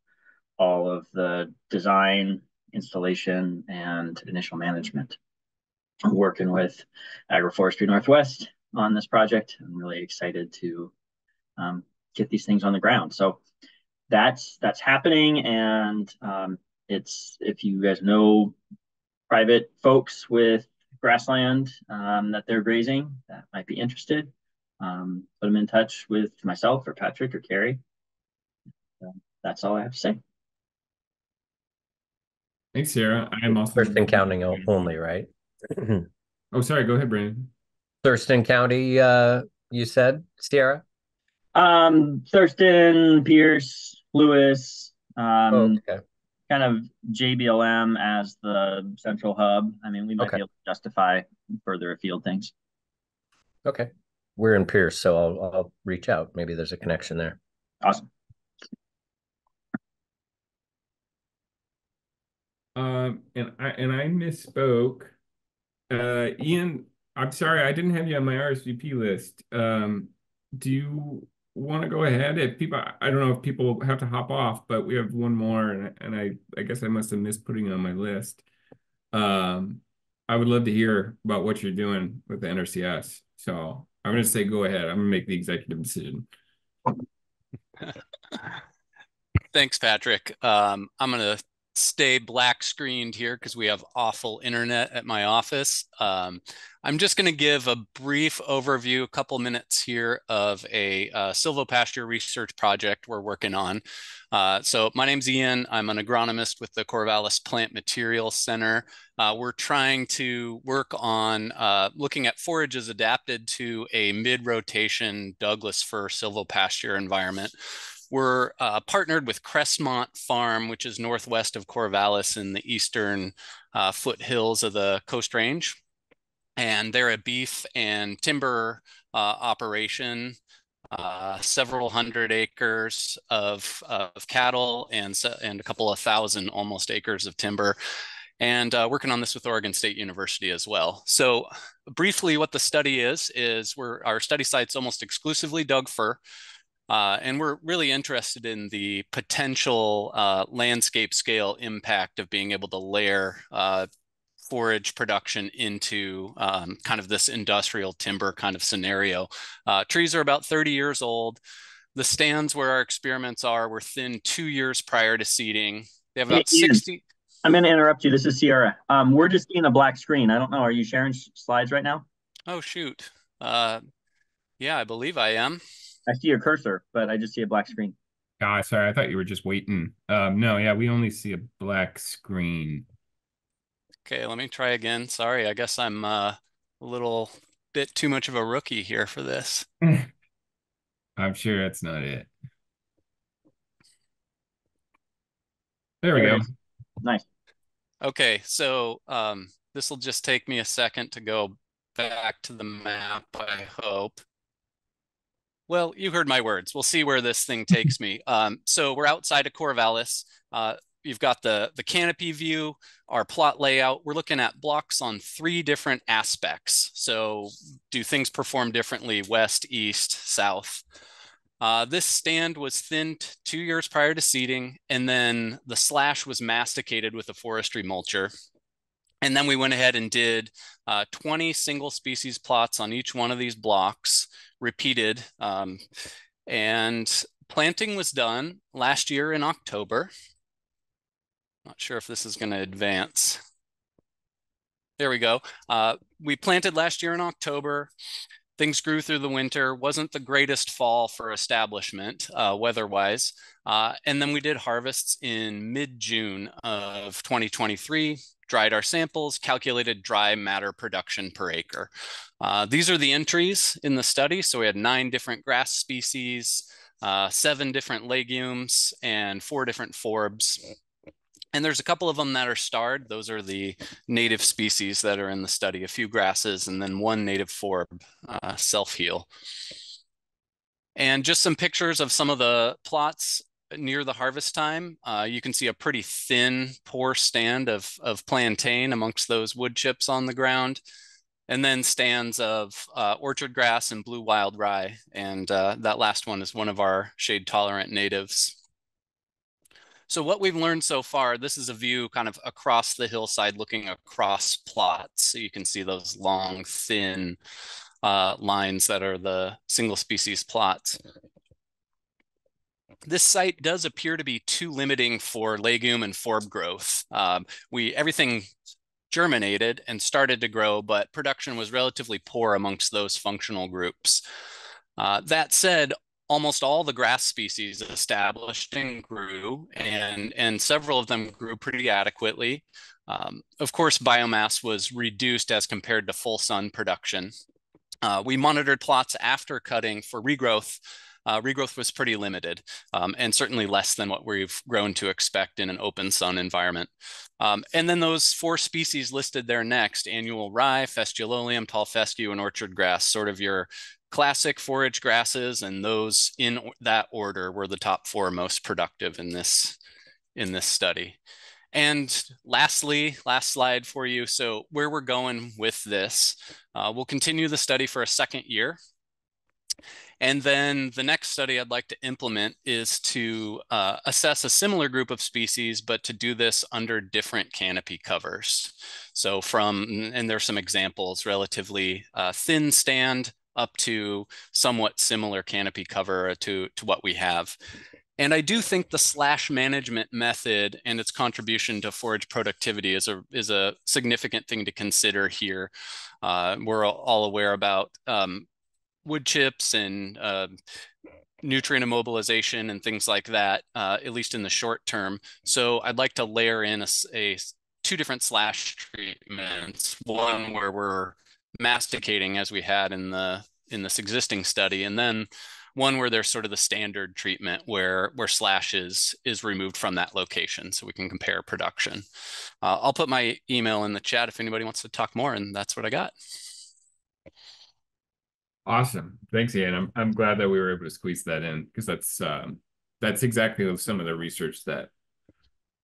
all of the design, installation, and initial management. I'm working with Agroforestry Northwest on this project. I'm really excited to get these things on the ground. So that's happening, and it's, if you guys know private folks with grassland that they're grazing that might be interested, put them in touch with myself or Patrick or Carrie. So that's all I have to say. Thanks, Sarah. I am also Thurston County only, right? Oh, sorry. Go ahead, Brandon. Thurston County, you said, Sierra? Thurston, Pierce, Lewis, Okay. kind of JBLM as the central hub. I mean, we might be able to justify further afield things. Okay. We're in Pierce, so I'll reach out. Maybe there's a connection there. Awesome. And I misspoke. Ian, I'm sorry, I didn't have you on my RSVP list. Do you want to go ahead? If people, I don't know if people have to hop off, but we have one more, and I guess I must have missed putting it on my list. I would love to hear about what you're doing with the NRCS. So I'm going to say go ahead. I'm going to make the executive decision. Thanks, Patrick. I'm going to stay black screened here because we have awful internet at my office. I'm just going to give a brief overview, a couple minutes here of a silvopasture research project we're working on. So my name's Ian. I'm an agronomist with the Corvallis Plant Materials Center. We're trying to work on looking at forages adapted to a mid-rotation Douglas fir silvopasture environment. We're partnered with Crestmont Farm, which is northwest of Corvallis in the eastern foothills of the Coast Range. And they're a beef and timber operation, several hundred acres of cattle and a couple of thousand almost acres of timber. And working on this with Oregon State University as well. So briefly, what the study is our study site's almost exclusively Doug fir. And we're really interested in the potential landscape scale impact of being able to layer forage production into kind of this industrial timber kind of scenario. Trees are about 30 years old. The stands where our experiments are were thinned 2 years prior to seeding. They have about 60. I'm going to interrupt you. This is Sierra. We're just seeing a black screen. I don't know. Are you sharing slides right now? Oh, shoot. Yeah, I believe I am. I see your cursor, but I just see a black screen. Sorry, I thought you were just waiting. No, yeah, we only see a black screen. Okay, let me try again. Sorry, I guess I'm a little bit too much of a rookie here for this. I'm sure that's not it. There we go. Nice. Okay, so this will just take me a second to go back to the map, I hope. Well, you heard my words. We'll see where this thing takes me. So we're outside of Corvallis. You've got the canopy view, our plot layout. We're looking at blocks on 3 different aspects. So do things perform differently, west, east, south? This stand was thinned 2 years prior to seeding, and then the slash was masticated with a forestry mulcher. And then we went ahead and did 20 single species plots on each one of these blocks, repeated. And planting was done last year in October. Not sure if this is going to advance. There we go. We planted last year in October. Things grew through the winter. Wasn't the greatest fall for establishment weather-wise. And then we did harvests in mid-June of 2023, dried our samples, calculated dry matter production per acre. These are the entries in the study. So we had 9 different grass species, 7 different legumes, and 4 different forbs. And there's a couple of them that are starred. Those are the native species that are in the study, a few grasses, and then 1 native forb, self-heal. And just some pictures of some of the plots near the harvest time. You can see a pretty thin, poor stand of plantain amongst those wood chips on the ground. And then stands of orchard grass and blue wild rye. And that last one is one of our shade-tolerant natives. So what we've learned so far, this is a view kind of across the hillside looking across plots. So you can see those long, thin lines that are the single species plots. This site does appear to be too limiting for legume and forb growth. Everything germinated and started to grow, but production was relatively poor amongst those functional groups. That said, almost all the grass species established and grew, and several of them grew pretty adequately. Of course, biomass was reduced as compared to full sun production. We monitored plots after cutting for regrowth. Regrowth was pretty limited, and certainly less than what we've grown to expect in an open sun environment. And then those 4 species listed there next, annual rye, Festulolium, tall fescue, and orchard grass, sort of your classic forage grasses, and those in that order were the top 4 most productive in this study. And lastly, last slide for you. So where we're going with this, we'll continue the study for a second year. And then the next study I'd like to implement is to assess a similar group of species, but to do this under different canopy covers. So and there's some examples, relatively thin stand up to somewhat similar canopy cover to what we have. And I do think the slash management method and its contribution to forage productivity is a significant thing to consider here. We're all aware about wood chips and nutrient immobilization and things like that, at least in the short term. So I'd like to layer in 2 different slash treatments. One where we're masticating as we had in this existing study, and then one where there's sort of the standard treatment where slash is removed from that location, so we can compare production. I'll put my email in the chat if anybody wants to talk more, and that's what I got. Awesome. Thanks, Ian. I'm glad that we were able to squeeze that in, because that's exactly some of the research that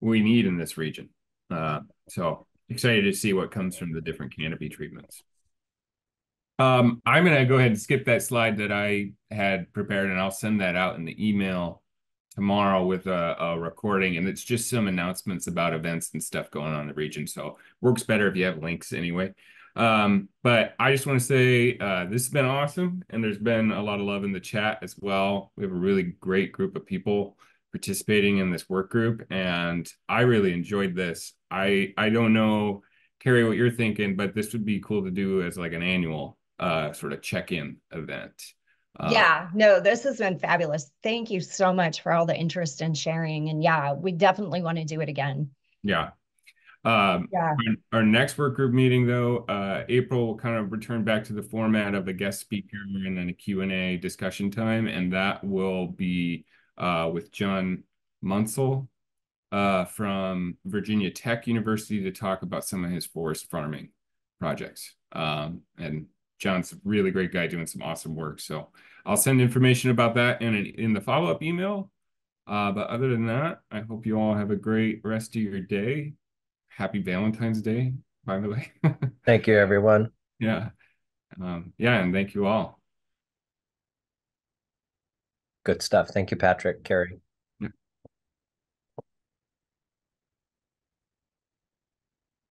we need in this region. So excited to see what comes from the different canopy treatments. I'm going to go ahead and skip that slide that I had prepared, and I'll send that out in the email tomorrow with a recording, and it's just some announcements about events and stuff going on in the region. So works better if you have links anyway. But I just want to say this has been awesome, and there's been a lot of love in the chat as well. We have a really great group of people participating in this work group, and I really enjoyed this. I don't know, Carrie, what you're thinking, but this would be cool to do as like an annual sort of check-in event. Yeah, no, this has been fabulous. Thank you so much for all the interest and sharing. And yeah, we definitely want to do it again. Yeah. Our next work group meeting, though, April will kind of return back to the format of a guest speaker and then a Q&A discussion time, and that will be with John Munsell from Virginia Tech University to talk about some of his forest farming projects. And John's a really great guy doing some awesome work. So I'll send information about that in the follow-up email. But other than that, I hope you all have a great rest of your day. Happy Valentine's Day, by the way. Thank you, everyone. Yeah. And thank you all. Good stuff. Thank you, Patrick, Carrie.